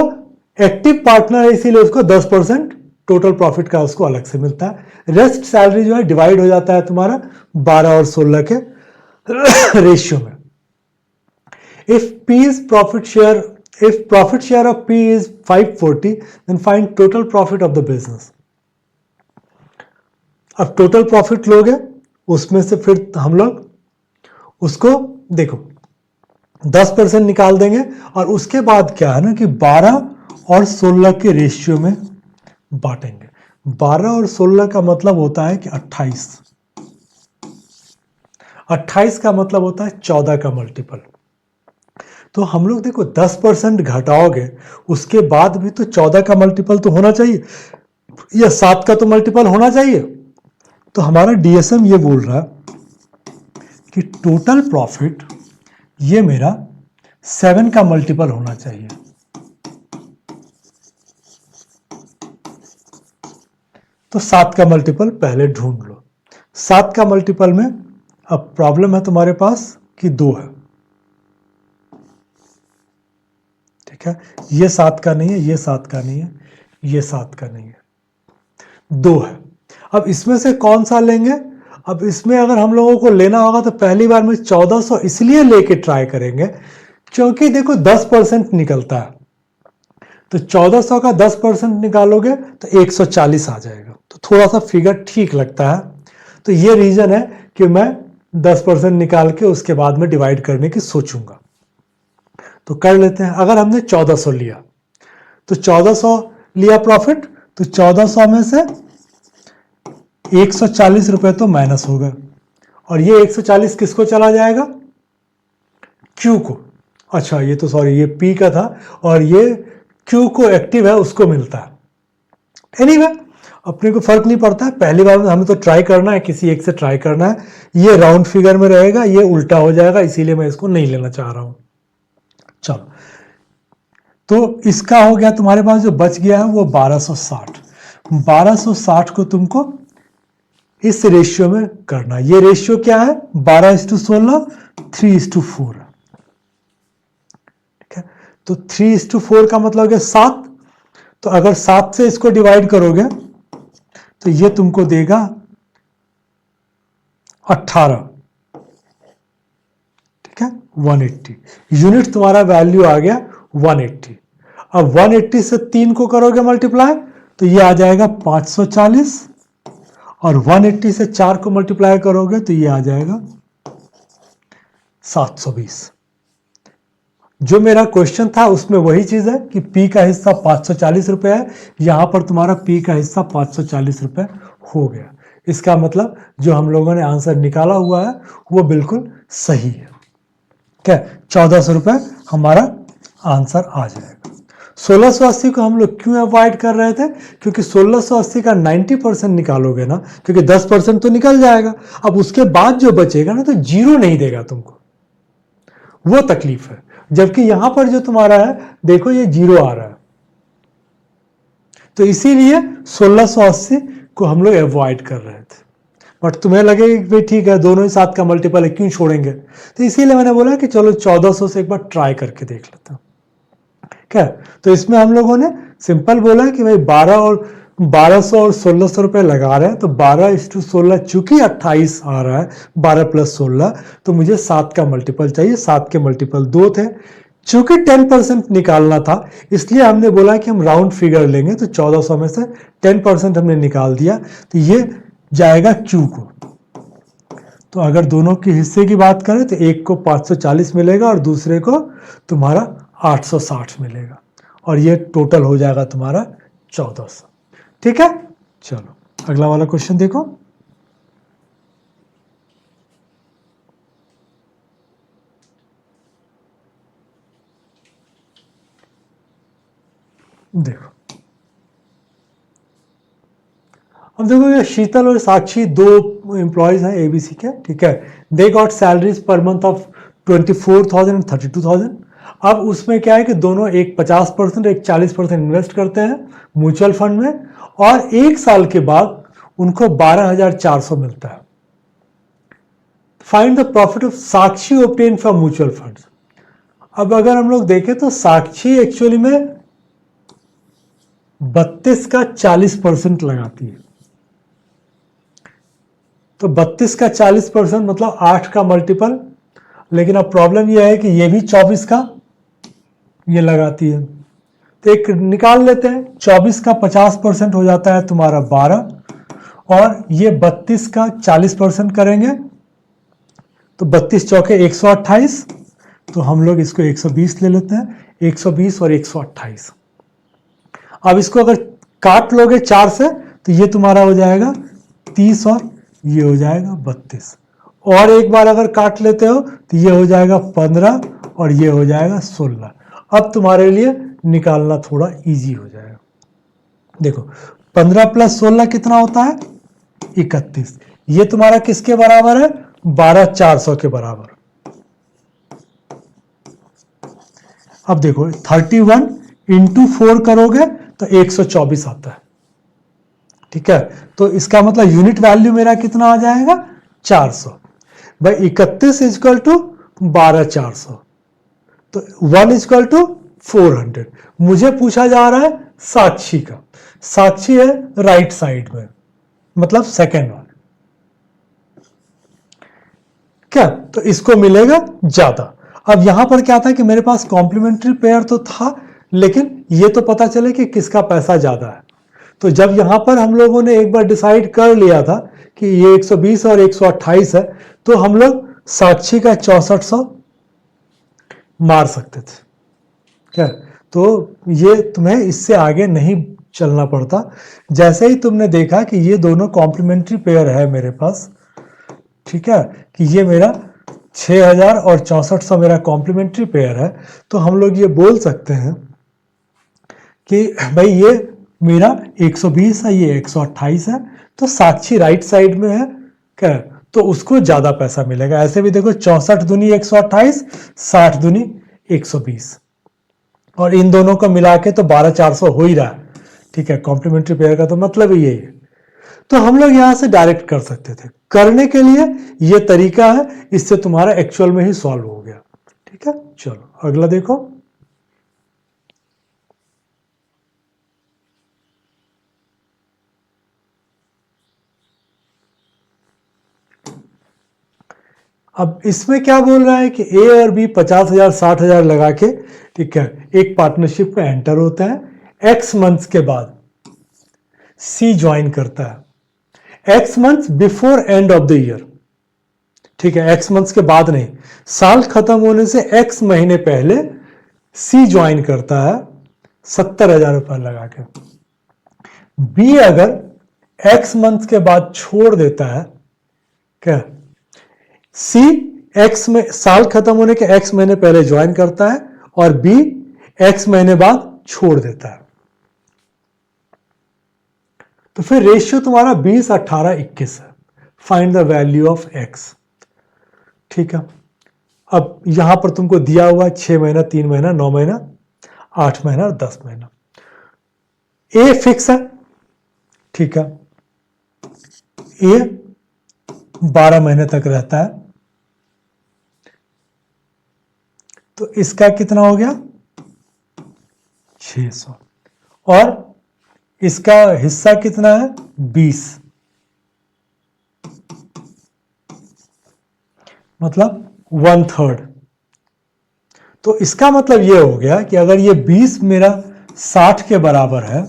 एक्टिव पार्टनर है इसीलिए उसको 10% टोटल प्रॉफिट का उसको अलग से मिलता है। रेस्ट सैलरी जो है डिवाइड हो जाता है तुम्हारा 12 और 16 के रेशियो में। If P is profit share, if profit share of P is 540, then find total profit of the business. अब टोटल प्रॉफिट लोगे, उसमें से फिर हम लोग उसको देखो 10% निकाल देंगे, और उसके बाद क्या है ना कि 12 और 16 के रेशियो में बांटेंगे। 12 और 16 का मतलब होता है कि 28, 28 का मतलब होता है 14 का मल्टीपल। तो हम लोग देखो 10% घटाओगे, उसके बाद भी तो 14 का मल्टीपल तो होना चाहिए, या 7 का तो मल्टीपल होना चाहिए। तो हमारा डीएसएम ये बोल रहा है कि टोटल प्रॉफिट ये मेरा 7 का मल्टीपल होना चाहिए। तो 7 का मल्टीपल पहले ढूंढ लो। 7 का मल्टीपल में अब प्रॉब्लम है तुम्हारे पास कि 2 है, ठीक है, ये 7 का नहीं है, ये 7 का नहीं है, ये 7 का नहीं है, 2 है। अब इसमें से कौन सा लेंगे? अब इसमें अगर हम लोगों को लेना होगा तो पहली बार में 1400 इसलिए लेके ट्राई करेंगे क्योंकि देखो 10% निकलता है, तो 1400 का 10% निकालोगे तो 140 आ जाएगा, तो थोड़ा सा फिगर ठीक लगता है। तो ये रीजन है कि मैं 10% निकाल के उसके बाद में डिवाइड करने की सोचूंगा। तो कर लेते हैं। अगर हमने 1400 लिया तो 1400 लिया प्रॉफिट, तो 1400 में से 140 रुपए तो माइनस हो गए, और ये 140 किसको चला जाएगा? Q को। अच्छा ये तो सॉरी ये P का था, और ये Q को एक्टिव है उसको मिलता है। एनीवे अपने को फर्क नहीं पड़ता है, पहली बार में हमें तो ट्राई करना है, किसी एक से ट्राई करना है। ये राउंड फिगर में रहेगा, ये उल्टा हो जाएगा, इसीलिए मैं इसको नहीं लेना चाह रहा हूं। चलो, तो इसका हो गया, तुम्हारे पास जो बच गया है वो 1260। 1260 को तुमको इस रेशियो में करना। ये रेशियो क्या है? 12:16, 3:4, ठीक है। तो 3:4 का मतलब है 7। तो अगर 7 से इसको डिवाइड करोगे तो ये तुमको देगा 18, ठीक है, 180 यूनिट तुम्हारा वैल्यू आ गया 180। अब 180 से 3 को करोगे मल्टीप्लाई तो ये आ जाएगा 540, और 180 से 4 को मल्टीप्लाई करोगे तो ये आ जाएगा 720। जो मेरा क्वेश्चन था उसमें वही चीज है कि P का हिस्सा 540 रुपए है, यहां पर तुम्हारा P का हिस्सा 540 रुपए हो गया। इसका मतलब जो हम लोगों ने आंसर निकाला हुआ है वो बिल्कुल सही है। क्या 1400 रुपए हमारा आंसर आ जाएगा। 1680 को हम लोग क्यों अवॉइड कर रहे थे? क्योंकि 1680 का 90% निकालोगे ना, क्योंकि 10% तो निकल जाएगा, अब उसके बाद जो बचेगा ना तो जीरो नहीं देगा तुमको, वो तकलीफ है। जबकि यहां पर जो तुम्हारा है देखो ये जीरो आ रहा है, तो इसीलिए 1680 को हम लोग अवॉइड कर रहे थे। बट तुम्हें लगे भाई ठीक है दोनों ही 7 का मल्टीपल है क्यों छोड़ेंगे, तो इसीलिए मैंने बोला कि चलो 1400 से एक बार ट्राई करके देख लेता हूं। क्या तो इसमें हम लोगों ने सिंपल बोला कि भाई 1200 और 1600 रुपए लगा रहे हैं, तो 12:16 चूंकि 28 आ रहा है, 12 + 16, तो मुझे 7 का मल्टीपल चाहिए। 7 के मल्टीपल 2 थे, चूंकि 10% निकालना था इसलिए हमने बोला कि हम राउंड फिगर लेंगे, तो 1400 में से 10% हमने निकाल दिया, तो ये जाएगा Q को। तो अगर दोनों के हिस्से की बात करें तो एक को 540 मिलेगा और दूसरे को तुम्हारा 860 मिलेगा, और ये टोटल हो जाएगा तुम्हारा 1400। ठीक है, चलो अगला वाला क्वेश्चन देखो। देखो अब देखो ये शीतल और साक्षी दो एम्प्लॉयज हैं एबीसी के, ठीक है। They got salaries per month of 24,000 and 32,000। अब उसमें क्या है कि दोनों एक 50% एक 40% इन्वेस्ट करते हैं म्यूचुअल फंड में, और एक साल के बाद उनको 12,400 मिलता है। Find the profit of Sakshi obtain from mutual funds. अब अगर हम लोग देखें तो साक्षी एक्चुअली में 32 का 40% लगाती है। तो 32 का 40% मतलब 8 का मल्टीपल, लेकिन अब प्रॉब्लम यह है कि ये भी 24 का ये लगाती है। तो एक निकाल लेते हैं, 24 का 50% हो जाता है तुम्हारा 12, और ये 32 का 40% करेंगे तो 32 चौके 128, तो हम लोग इसको 120 ले लेते हैं, 120 और 128। अब इसको अगर काट लोगे 4 से तो ये तुम्हारा हो जाएगा 30 और ये हो जाएगा 32, और एक बार अगर काट लेते हो तो ये हो जाएगा 15 और ये हो जाएगा 16। अब तुम्हारे लिए निकालना थोड़ा इजी हो जाएगा। देखो 15 प्लस 16 कितना होता है 31। ये तुम्हारा किसके बराबर है 12,400 के बराबर। अब देखो 31 इंटू 4 करोगे तो 124 आता है। ठीक है, तो इसका मतलब यूनिट वैल्यू मेरा कितना आ जाएगा 400 भाई 31 इजक्वल टू 12,400, तो 1 इजक्वल टू 400। मुझे पूछा जा रहा है साक्षी का, साक्षी है राइट साइड में, मतलब सेकेंड वन। क्या, तो इसको मिलेगा ज्यादा। अब यहां पर क्या था कि मेरे पास कॉम्प्लीमेंट्री पेयर तो था, लेकिन ये तो पता चले कि किसका पैसा ज्यादा है। तो जब यहां पर हम लोगों ने एक बार डिसाइड कर लिया था कि ये 120 और 128 है, तो हम लोग साक्षी का 6400 मार सकते थे। क्या, तो ये तुम्हें इससे आगे नहीं चलना पड़ता। जैसे ही तुमने देखा कि ये दोनों कॉम्प्लीमेंट्री पेयर है मेरे पास, ठीक है, कि ये मेरा 6000 और 6400 मेरा कॉम्प्लीमेंट्री पेयर है, तो हम लोग ये बोल सकते हैं कि भाई ये मेरा 120 है, ये 128 है, तो साक्षी राइट साइड में है। क्या, तो उसको ज्यादा पैसा मिलेगा। ऐसे भी देखो 64 दूनी 128, 60 दूनी 120, और इन दोनों को मिला के तो 12,400 हो ही रहा है। ठीक है, कॉम्प्लीमेंट्री पेयर का तो मतलब ही यही है। तो हम लोग यहां से डायरेक्ट कर सकते थे। करने के लिए ये तरीका है, इससे तुम्हारा एक्चुअल में ही सॉल्व हो गया। ठीक है, चलो अगला देखो। अब इसमें क्या बोल रहा है कि ए और बी 50,000 60,000 लगा के, ठीक है, एक पार्टनरशिप में एंटर होता है। एक्स मंथ्स के बाद सी ज्वाइन करता है, x months before end of the year. ठीक है, एक्स मंथ्स के बाद नहीं, साल खत्म होने से एक्स महीने पहले सी ज्वाइन करता है 70,000 रुपए लगा के। बी अगर एक्स मंथ्स के बाद छोड़ देता है, क्या, सी एक्स में साल खत्म होने के एक्स महीने पहले ज्वाइन करता है, और बी एक्स महीने बाद छोड़ देता है। तो फिर रेशियो तुम्हारा 20 18 21 है। Find the value of x. ठीक है, अब यहां पर तुमको दिया हुआ 6 महीना 3 महीना 9 महीना 8 महीना और 10 महीना। ए फिक्स है, ठीक है, ए 12 महीने तक रहता है, तो इसका कितना हो गया 600, और इसका हिस्सा कितना है 20, मतलब 1/3। तो इसका मतलब यह हो गया कि अगर ये 20 मेरा 60 के बराबर है,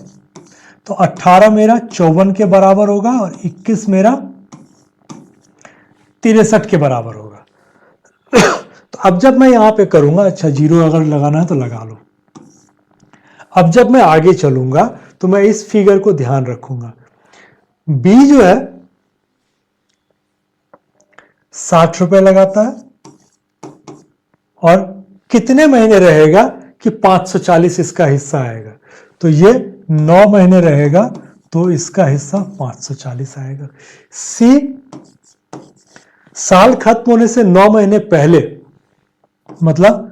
तो 18 मेरा 54 के बराबर होगा, और 21 मेरा 63 के बराबर होगा। तो अब जब मैं यहां पे करूंगा, अच्छा जीरो अगर लगाना है तो लगा लो। अब जब मैं आगे चलूंगा तो मैं इस फिगर को ध्यान रखूंगा। बी जो है 60 रुपए लगाता है, और कितने महीने रहेगा कि 540 इसका हिस्सा आएगा, तो ये 9 महीने रहेगा, तो इसका हिस्सा 540 आएगा। सी साल खत्म होने से 9 महीने पहले, मतलब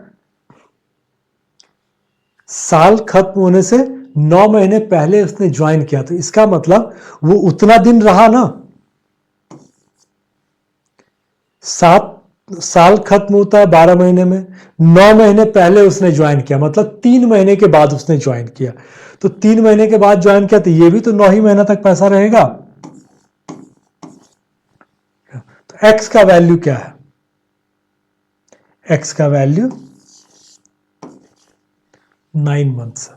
साल खत्म होने से 9 महीने पहले उसने ज्वाइन किया, तो इसका मतलब वो उतना दिन रहा ना। साल खत्म होता है 12 महीने में, 9 महीने पहले उसने ज्वाइन किया, मतलब 3 महीने के बाद उसने ज्वाइन किया। तो 3 महीने के बाद ज्वाइन किया तो ये भी तो 9 ही महीना तक पैसा रहेगा। तो एक्स का वैल्यू क्या है? एक्स का वैल्यू 9 मंथ्स।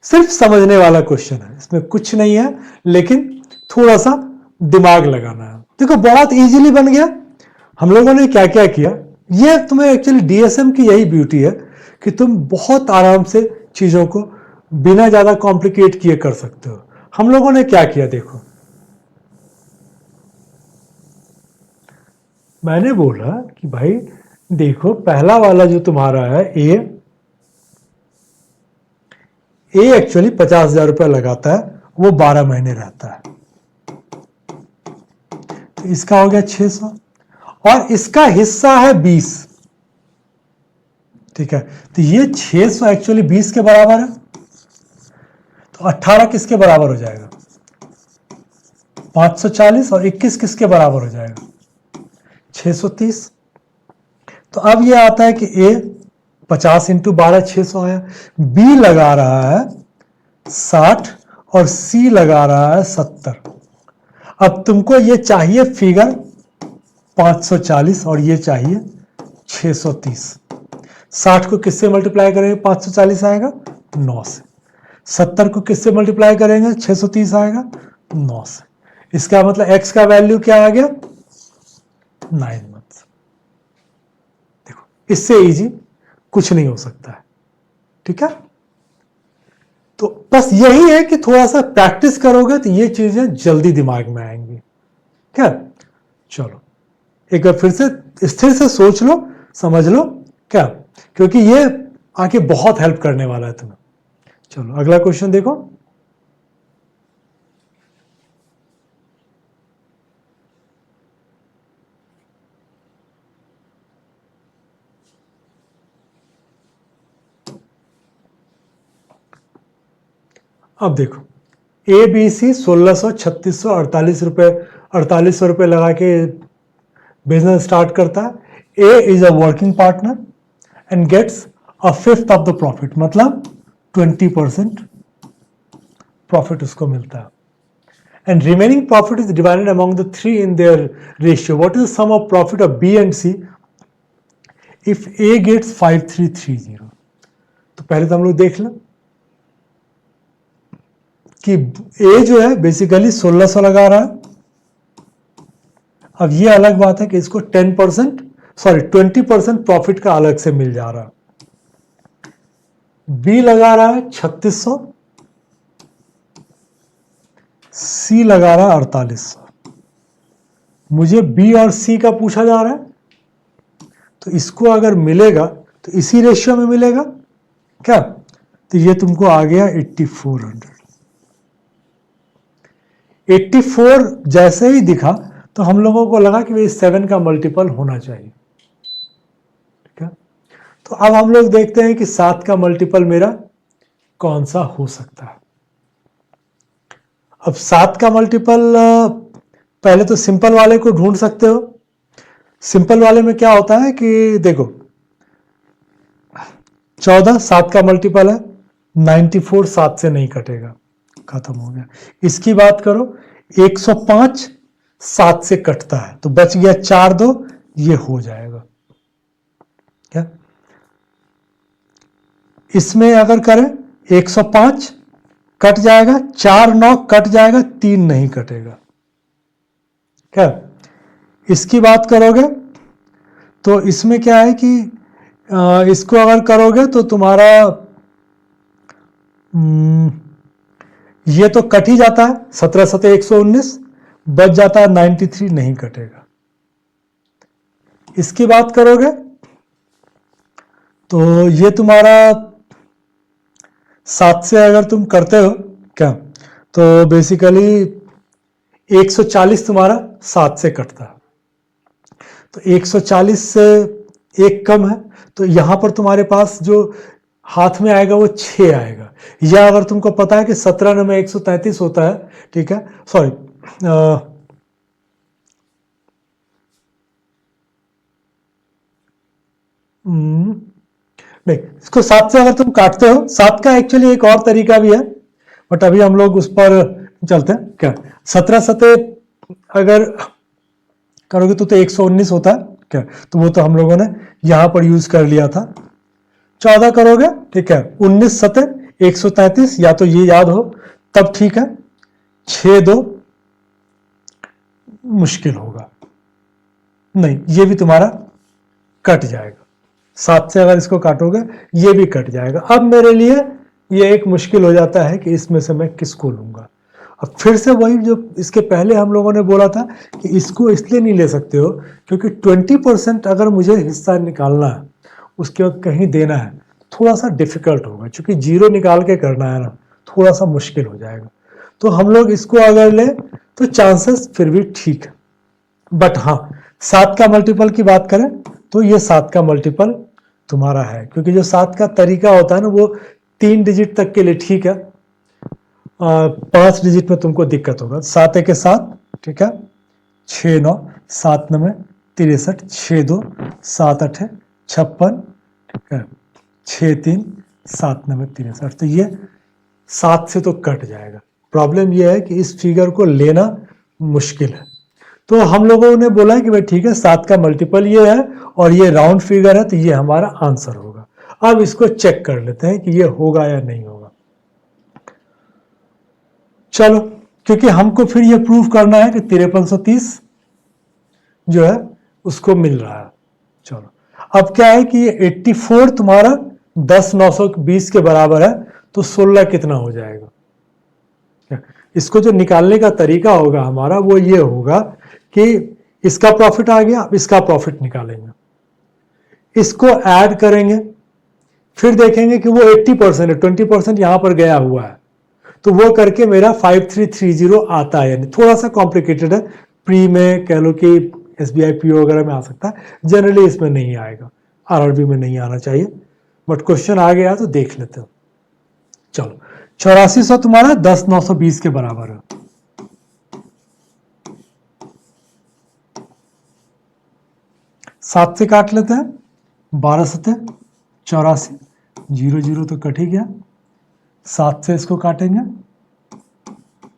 सिर्फ समझने वाला क्वेश्चन है, इसमें कुछ नहीं है, लेकिन थोड़ा सा दिमाग लगाना है। देखो बहुत इजीली बन गया। हम लोगों ने क्या क्या किया, ये तुम्हें एक्चुअली डीएसएम की यही ब्यूटी है कि तुम बहुत आराम से चीजों को बिना ज्यादा कॉम्प्लिकेट किए कर सकते हो। हम लोगों ने क्या किया देखो, मैंने बोला कि भाई देखो पहला वाला जो तुम्हारा है ए एक्चुअली 50,000 रुपये लगाता है, वो 12 महीने रहता है, तो इसका हो गया 600 और इसका हिस्सा है 20। ठीक है, तो ये 600 एक्चुअली 20 के बराबर है, तो 18 किसके बराबर हो जाएगा? 540 और 21 किसके बराबर हो जाएगा? 630। तो अब ये आता है कि ए 50 इंटू 12 600 आया, बी लगा रहा है 60 और सी लगा रहा है 70। अब तुमको ये चाहिए फिगर 540 और ये चाहिए 630। 60 को किससे मल्टीप्लाई करेंगे? 540 आएगा 9 से। 70 को किससे मल्टीप्लाई करेंगे? 630 आएगा 9 से। इसका मतलब x का वैल्यू क्या आ गया? 9 मंथ्स। देखो इससे इजी कुछ नहीं हो सकता है। ठीक है, तो बस यही है कि थोड़ा सा प्रैक्टिस करोगे तो ये चीजें जल्दी दिमाग में आएंगी। क्या, चलो एक बार फिर से स्थिर से सोच लो, समझ लो क्या, क्योंकि ये आके बहुत हेल्प करने वाला है तुम्हें। चलो अगला क्वेश्चन देखो। अब देखो ए बी सी 1600, 3600, 4800 रुपये लगा के बिजनेस स्टार्ट करता है। A is a working partner and gets a fifth of the profit, मतलब 20% प्रॉफिट उसको मिलता है। And remaining profit is divided among the three in their ratio. What is the sum of profit of B and C if A gets 5330। तो पहले तो हम लोग देख लें कि ए जो है बेसिकली 1600 लगा रहा है। अब ये अलग बात है कि इसको 20% प्रॉफिट का अलग से मिल जा रहा है। बी लगा रहा है 3600, सी लगा रहा है 4800। मुझे बी और सी का पूछा जा रहा है, तो इसको अगर मिलेगा तो इसी रेशियो में मिलेगा क्या? तो ये तुमको आ गया 8400। 84 जैसे ही दिखा तो हम लोगों को लगा कि भाई 7 का मल्टीपल होना चाहिए। ठीक है, तो अब हम लोग देखते हैं कि 7 का मल्टीपल मेरा कौन सा हो सकता है। अब 7 का मल्टीपल पहले तो सिंपल वाले को ढूंढ सकते हो। सिंपल वाले में क्या होता है कि देखो 14 7 का मल्टीपल है, 94 7 से नहीं कटेगा, खत्म हो गया। इसकी बात करो 105 7 से कटता है, तो बच गया 4 2, ये हो जाएगा क्या? इसमें अगर करें 105 कट जाएगा, 4 9 कट जाएगा, 3 नहीं कटेगा क्या? इसकी बात करोगे तो इसमें क्या है कि इसको अगर करोगे तो तुम्हारा ये तो कट ही जाता है, 17 17 119, बच जाता है 93, नहीं कटेगा। इसकी बात करोगे तो ये तुम्हारा 7 से अगर तुम करते हो क्या, तो बेसिकली 140 तुम्हारा 7 से कटता है, तो 140 से एक कम है, तो यहां पर तुम्हारे पास जो हाथ में आएगा वो 6 आएगा। या अगर तुमको पता है कि 17 में 133 होता है, ठीक है, सॉरी, नहीं, इसको 7 से अगर तुम काटते हो, 7 का एक्चुअली एक और तरीका भी है, बट अभी हम लोग उस पर चलते हैं। क्या 17 सते अगर करोगे तो 119 होता है, क्या, तो वो तो हम लोगों ने यहां पर यूज कर लिया था। 14 करोगे, ठीक है, 19 सते 133, या तो ये याद हो तब ठीक है। 6 2 मुश्किल होगा, नहीं, ये भी तुम्हारा कट जाएगा। 7 से अगर इसको काटोगे ये भी कट जाएगा। अब मेरे लिए ये एक मुश्किल हो जाता है कि इसमें से मैं किसको लूंगा। अब फिर से वही जो इसके पहले हम लोगों ने बोला था कि इसको इसलिए नहीं ले सकते हो क्योंकि 20% अगर मुझे हिस्सा निकालना है, उसके बाद कहीं देना है, थोड़ा सा डिफिकल्ट होगा, क्योंकि जीरो निकाल के करना है ना, थोड़ा सा मुश्किल हो जाएगा। तो हम लोग इसको अगर ले तो चांसेस फिर भी ठीक है। बट हाँ, 7 का मल्टीपल की बात करें तो ये 7 का मल्टीपल तुम्हारा है, क्योंकि जो 7 का तरीका होता है ना, वो 3 डिजिट तक के लिए ठीक है, 5 डिजिट में तुमको दिक्कत होगा। 7 1 7, ठीक है, 6 9 7 9 63, 6 2 7 8 56, ठीक है, 6 3 7 9 63। तो ये 7 से तो कट जाएगा। प्रॉब्लम ये है कि इस फिगर को लेना मुश्किल है। तो हम लोगों ने बोला कि भाई ठीक है, 7 का मल्टीपल ये है और ये राउंड फिगर है, तो ये हमारा आंसर होगा। अब इसको चेक कर लेते हैं कि ये होगा या नहीं होगा। चलो, क्योंकि हमको फिर ये प्रूव करना है कि 5330 जो है उसको मिल रहा है। चलो, अब क्या है कि ये 84 तुम्हारा 10,920 के बराबर है, तो 16 कितना हो जाएगा। इसको जो निकालने का तरीका होगा हमारा वो ये होगा कि इसका प्रॉफिट आ गया, अब इसका प्रॉफिट निकालेंगे, इसको ऐड करेंगे, फिर देखेंगे कि वो 80% है, 20% यहां पर गया हुआ है, तो वो करके मेरा 5330 आता है। यानी थोड़ा सा कॉम्प्लिकेटेड है, प्री में कह लो कि SBI PO वगैरह में आ सकता है, जनरली इसमें नहीं आएगा, RRB में नहीं आना चाहिए, बट क्वेश्चन आ गया तो देख लेते हो। चलो, 8400 तुम्हारा 10,920 के बराबर है। सात से काट लेते हैं, 12 सते 84, 0 0 तो कट ही गया। 7 से इसको काटेंगे,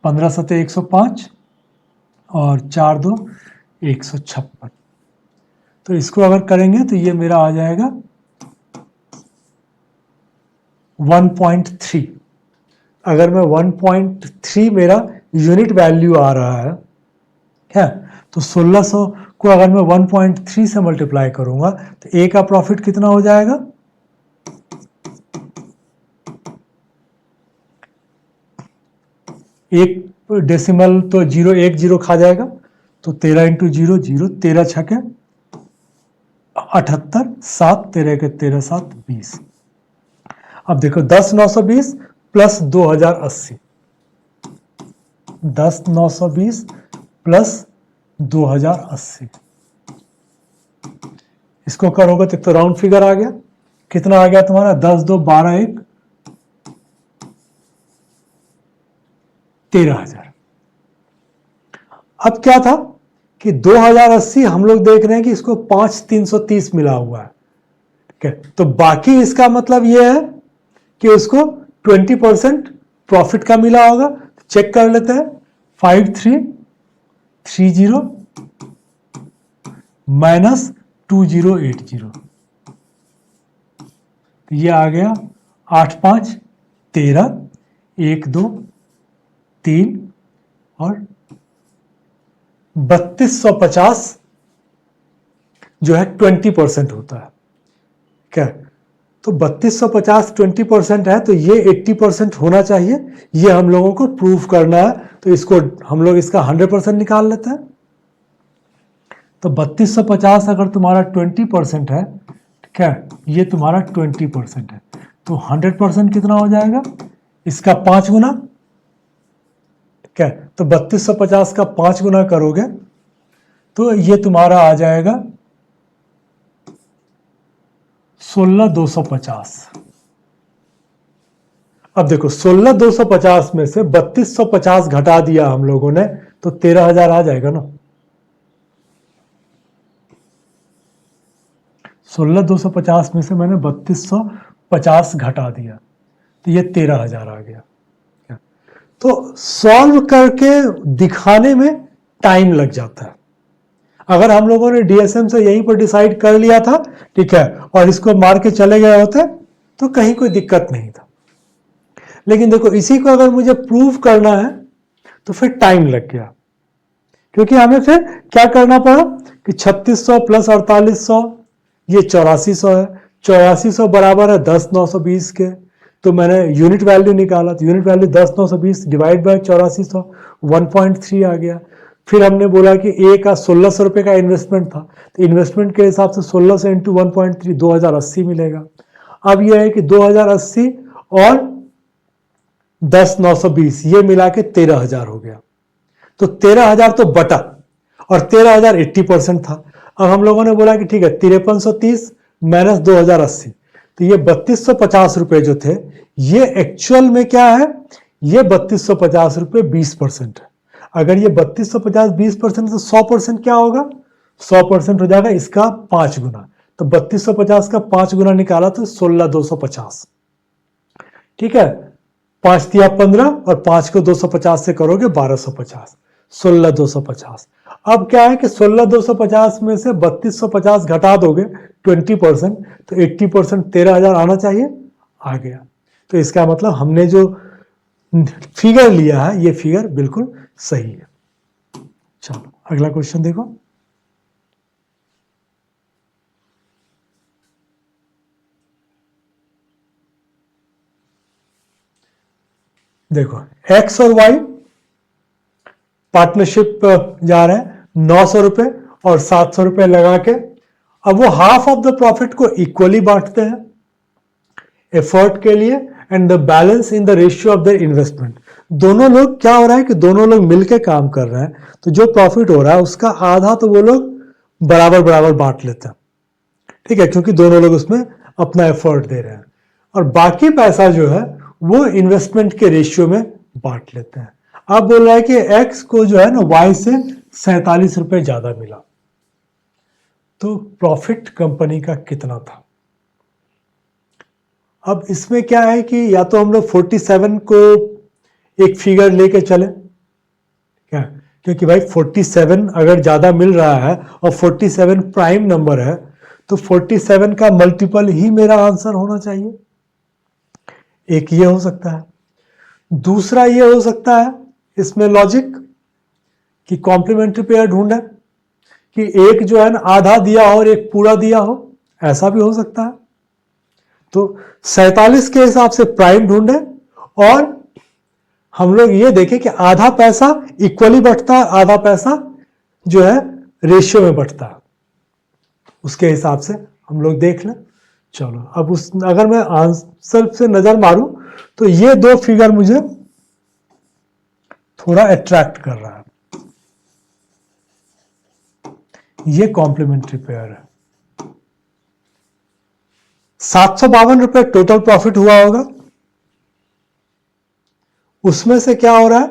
15 सते 105 और 4 2 156। तो इसको अगर करेंगे तो ये मेरा आ जाएगा 1.3। अगर मैं 1.3 मेरा यूनिट वैल्यू आ रहा है, तो 1600 को अगर मैं 1.3 से मल्टीप्लाई करूंगा तो ए का प्रॉफिट कितना हो जाएगा, एक डेसिमल तो 0 1 0 खा जाएगा, तो 13 इंटू 0 0, 13 छके 78, 7 13 के 13 7 20। अब देखो 10,920 प्लस 2080, 10,920 प्लस 2080, इसको करोगे तो राउंड फिगर आ गया। कितना आ गया तुम्हारा, 10 2 12 1 13,000। अब क्या था कि 2080 हम लोग देख रहे हैं कि इसको 5,330 मिला हुआ है, ठीक है, तो बाकी इसका मतलब यह है कि उसको 20% प्रॉफिट का मिला होगा। चेक कर लेते हैं, 5330 माइनस 2080, तो ये आ गया 8 5 13 1 2 3 और 3250 जो है 20% होता है। क्या, तो 3250 20% है, तो ये 80% होना चाहिए, ये हम लोगों को प्रूव करना है। तो इसको हम लोग इसका 100% निकाल लेते हैं। तो 3250 अगर तुम्हारा 20% है, ठीक है, ये तुम्हारा 20% है, तो 100% कितना हो जाएगा, इसका 5 गुना, ठीक है, तो 3250 का 5 गुना करोगे तो ये तुम्हारा आ जाएगा 16,250। अब देखो 16,250 में से 3,250 घटा दिया हम लोगों ने, तो 13,000 आ जाएगा ना। 16,250 में से मैंने 3,250 घटा दिया, तो ये 13,000 आ गया। तो सॉल्व करके दिखाने में टाइम लग जाता है। अगर हम लोगों ने डीएसएम से यहीं पर डिसाइड कर लिया था, ठीक है, और इसको मार के चले गए होते तो कहीं कोई दिक्कत नहीं था। लेकिन देखो इसी को अगर मुझे प्रूव करना है तो फिर टाइम लग गया, क्योंकि हमें फिर क्या करना पड़ा कि 3600 प्लस 4800 ये 8400 है। 8400 बराबर है 10,920 के। तो मैंने यूनिट वैल्यू निकाला, तो यूनिट वैल्यू 10,920 डिवाइड बाय 8400, 1.3 आ गया। फिर हमने बोला कि ए का 1600 रुपये का इन्वेस्टमेंट था, तो इन्वेस्टमेंट के हिसाब से 1600 इंटू 1.3 2080 मिलेगा। अब यह है कि 2080 और 10,920 ये मिला के 13,000 हो गया। तो 13,000 तो बटा, और 13,000 80% था। अब हम लोगों ने बोला कि ठीक है 5330 माइनस 2080, तो ये 3250 रुपए जो थे ये एक्चुअल में क्या है, ये 3250 रुपए 20% है। अगर ये 3250 20% तो 100% क्या होगा, 100% हो जाएगा इसका 5 गुना। तो 3250 का 5 गुना निकाला तो 16,250। ठीक है, 5 दिया 15 और 5 को 250 से करोगे 1250, 16,250। अब क्या है कि 16,250 में से 3250 घटा दोगे 20%, तो 80% 13,000 आना चाहिए, आ गया। तो इसका मतलब हमने जो फिगर लिया है ये फिगर बिल्कुल सही है। चलो अगला क्वेश्चन देखो। देखो एक्स और वाई पार्टनरशिप जा रहे हैं, 900 रुपए और 700 रुपए लगा के। अब वो हाफ ऑफ द प्रॉफिट को इक्वली बांटते हैं एफर्ट के लिए, and the balance in the ratio of the investment. दोनों लोग क्या हो रहा है कि दोनों लोग मिलकर काम कर रहे हैं, तो जो प्रॉफिट हो रहा है उसका आधा तो वो लोग बराबर बराबर बांट लेते हैं। ठीक है, क्योंकि दोनों लोग उसमें अपना एफर्ट दे रहे हैं, और बाकी पैसा जो है वो इन्वेस्टमेंट के रेशियो में बांट लेते हैं। अब बोल रहा है कि एक्स को जो है ना वाई से 47 रुपए ज्यादा मिला, तो प्रॉफिट कंपनी का कितना था। अब इसमें क्या है कि या तो हम लोग 47 को एक फिगर लेके चले क्या, क्योंकि भाई 47 अगर ज्यादा मिल रहा है और 47 प्राइम नंबर है, तो 47 का मल्टीपल ही मेरा आंसर होना चाहिए। एक ये हो सकता है। दूसरा ये हो सकता है इसमें लॉजिक कि कॉम्प्लीमेंट्री पेयर ढूंढे, कि एक जो है ना आधा दिया हो और एक पूरा दिया हो, ऐसा भी हो सकता है। तो 47 के हिसाब से प्राइम ढूंढे, और हम लोग ये देखें कि आधा पैसा इक्वली बंटता है, आधा पैसा जो है रेशियो में बंटता है, उसके हिसाब से हम लोग देख लें। चलो अब उस अगर मैं आंसर से नजर मारूं तो ये दो फिगर मुझे थोड़ा अट्रैक्ट कर रहा है। ये कॉम्प्लीमेंट्री पेयर है। 752 रुपए टोटल प्रॉफिट हुआ होगा, उसमें से क्या हो रहा है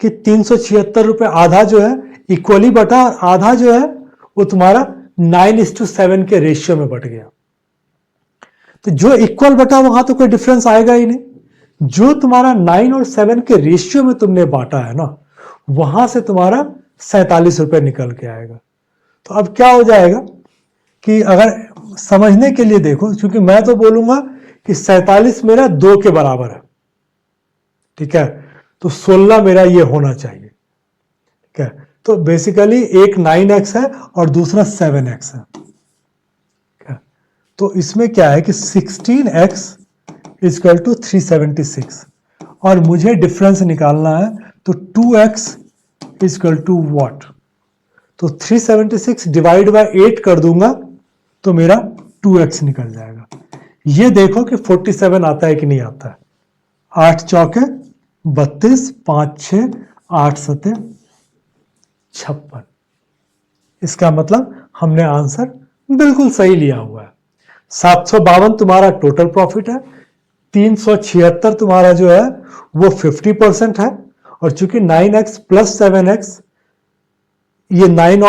कि 376 रुपए आधा जो है इक्वली बटा, आधा जो है वो तुम्हारा 9:7 के रेशियो में बट गया। तो जो इक्वल बटा वहां तो कोई डिफरेंस आएगा ही नहीं। जो तुम्हारा 9 और 7 के रेशियो में तुमने बांटा है ना, वहां से तुम्हारा 47 रुपए निकल के आएगा। तो अब क्या हो जाएगा कि अगर समझने के लिए देखो, क्योंकि मैं तो बोलूंगा कि 47 मेरा 2 के बराबर है, ठीक है, तो 16 मेरा ये होना चाहिए। ठीक है, तो बेसिकली एक 9x है और दूसरा 7x है। तो इसमें क्या है कि 16x इक्वल टू 376, और मुझे डिफरेंस निकालना है, तो 2x इक्वल टू वॉट, तो 376 डिवाइड बाय 8 कर दूंगा तो मेरा 2x निकल जाएगा। ये देखो कि 47 आता है कि नहीं आता है। 8 चौके 32, 5 6 8 7 56। इसका मतलब हमने आंसर बिल्कुल सही लिया हुआ है। 752 तुम्हारा टोटल प्रॉफिट है, 376 तुम्हारा जो है वो 50% है, और चूंकि 9x प्लस 7x ये 9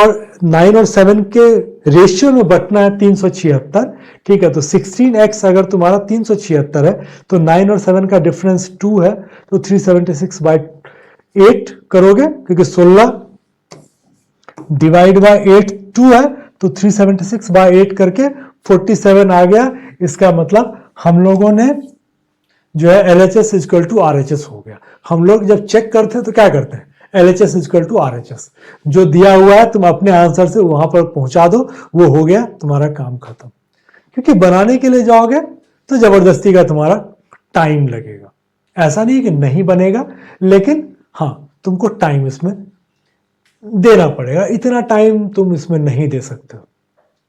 और 7 के रेशियो में बटना है 376, ठीक है। तो 16x अगर तुम्हारा 376 है तो 9 और 7 का डिफरेंस 2 है, तो 376/8 करोगे, क्योंकि 16 डिवाइड बाय 8 2 है, तो 376/8 करके 47 आ गया। इसका मतलब हम लोगों ने जो है LHS इक्वल टू RHS हो गया। हम लोग जब चेक करते हैं तो क्या करते हैं, LHS इक्वल टू RHS, जो दिया हुआ है तुम अपने आंसर से वहां पर पहुंचा दो, वो हो गया, तुम्हारा काम खत्म। क्योंकि बनाने के लिए जाओगे तो जबरदस्ती का तुम्हारा टाइम लगेगा। ऐसा नहीं कि नहीं बनेगा, लेकिन हाँ तुमको टाइम इसमें देना पड़ेगा, इतना टाइम तुम इसमें नहीं दे सकते हो,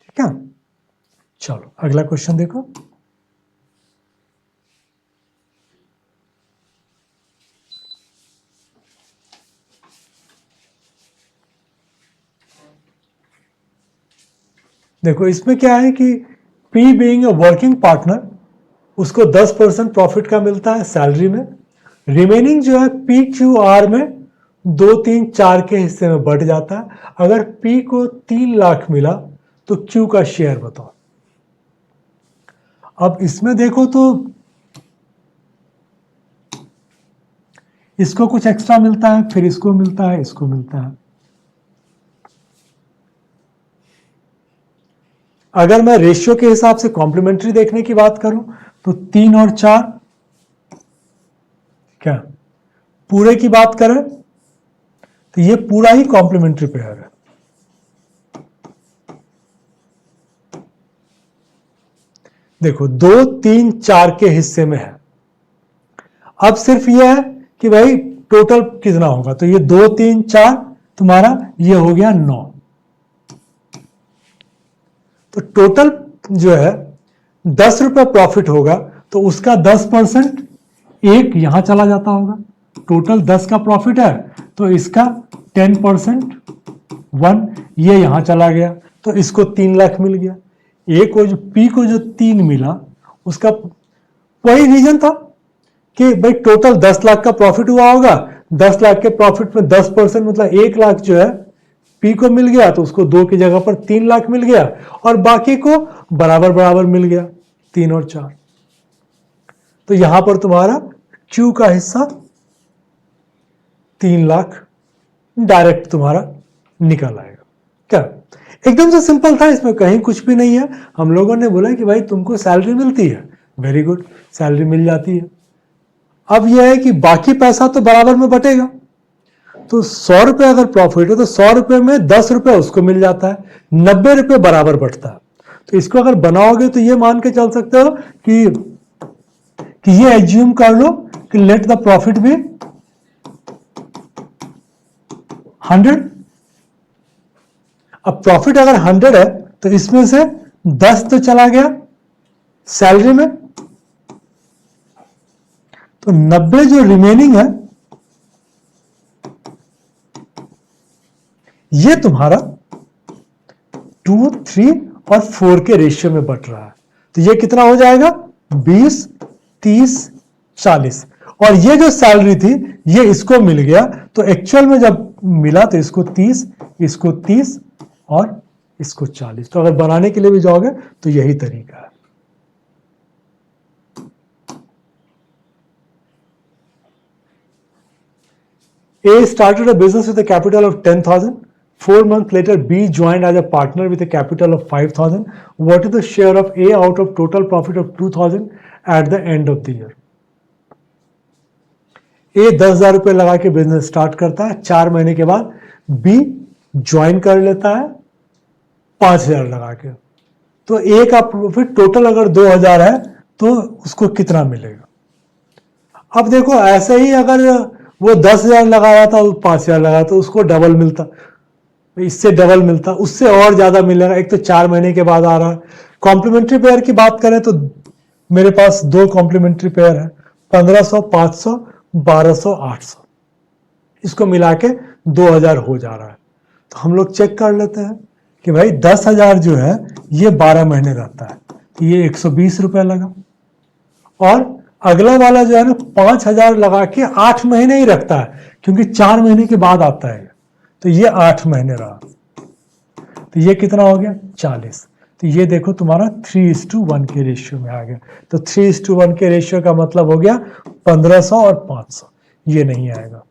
ठीक है। चलो अगला क्वेश्चन देखो। देखो इसमें क्या है कि P being a working partner, उसको 10% प्रॉफिट का मिलता है सैलरी में। रिमेनिंग जो है PQR में 2, 3, 4 के हिस्से में बढ़ जाता है। अगर P को 3 लाख मिला तो Q का शेयर बताओ। अब इसमें देखो तो इसको कुछ एक्स्ट्रा मिलता है, फिर इसको मिलता है, इसको मिलता है। अगर मैं रेशियो के हिसाब से कॉम्प्लीमेंट्री देखने की बात करूं तो 3 और 4, क्या पूरे की बात करें तो ये पूरा ही कॉम्प्लीमेंट्री पेयर है। देखो 2, 3, 4 के हिस्से में है। अब सिर्फ ये है कि भाई टोटल कितना होगा, तो ये 2, 3, 4 तुम्हारा ये हो गया 9। तो टोटल जो है 10 रुपए प्रॉफिट होगा, तो उसका 10% एक यहां चला जाता होगा। टोटल 10 का प्रॉफिट है तो इसका 10% 1 ये यहां चला गया, तो इसको 3 लाख मिल गया। ए को जो P को जो 3 मिला, उसका वही रीजन था कि भाई टोटल 10 लाख का प्रॉफिट हुआ होगा, 10 लाख के प्रॉफिट में 10% मतलब 1 लाख जो है P को मिल गया, तो उसको 2 की जगह पर 3 लाख मिल गया, और बाकी को बराबर बराबर मिल गया 3 और 4। तो यहां पर तुम्हारा Q का हिस्सा 3 लाख डायरेक्ट तुम्हारा निकल आएगा। क्या एकदम से सिंपल था, इसमें कहीं कुछ भी नहीं है। हम लोगों ने बोला कि भाई तुमको सैलरी मिलती है, वेरी गुड, सैलरी मिल जाती है। अब यह है कि बाकी पैसा तो बराबर में बटेगा। तो 100 रुपए अगर प्रॉफिट है तो 100 रुपए में 10 रुपए उसको मिल जाता है, 90 रुपए बराबर बटता है। तो इसको अगर बनाओगे तो ये मान के चल सकते हो कि ये एज्यूम कर लो कि लेट द प्रॉफिट बी 100। अब प्रॉफिट अगर 100 है तो इसमें से 10 तो चला गया सैलरी में, तो 90 जो रिमेनिंग है ये तुम्हारा 2, 3 और 4 के रेशियो में बट रहा है। तो ये कितना हो जाएगा, 20, 30, 40। और ये जो सैलरी थी ये इसको मिल गया, तो एक्चुअल में जब मिला तो इसको 30, इसको 30 और इसको 40। तो अगर बनाने के लिए भी जाओगे तो यही तरीका है। A started a business with a capital of 10,000. 4 months later, B joined as a partner with a capital of 5,000. What is the share of A out of total profit of 2,000 at the end of the year? A 10,000 रुपए लगा के business start करता है, 4 महीने के बाद B join कर लेता है 5,000 लगा के। तो A का प्रॉफिट टोटल अगर 2,000 है तो उसको कितना मिलेगा। अब देखो ऐसे ही अगर वो 10,000 लगाया था, 5,000 लगाया तो उसको डबल मिलता, इससे डबल मिलता, उससे और ज्यादा मिलेगा। एक तो 4 महीने के बाद आ रहा है। कॉम्प्लीमेंट्री पेयर की बात करें तो मेरे पास 2 कॉम्प्लीमेंट्री पेयर है, 1500, 500, 1200, 800, इसको मिला के 2,000 हो जा रहा है। तो हम लोग चेक कर लेते हैं कि भाई 10,000 जो है ये 12 महीने रहता है, तो ये 120 रुपए लगा। और अगला वाला जो है ना 5,000 लगा के 8 महीने ही रखता है, क्योंकि 4 महीने के बाद आता है, तो ये 8 महीने रहा, तो ये कितना हो गया 40। तो ये देखो तुम्हारा 3:1 के रेशियो में आ गया। तो 3:1 के रेशियो का मतलब हो गया 1500 और 500, ये नहीं आएगा,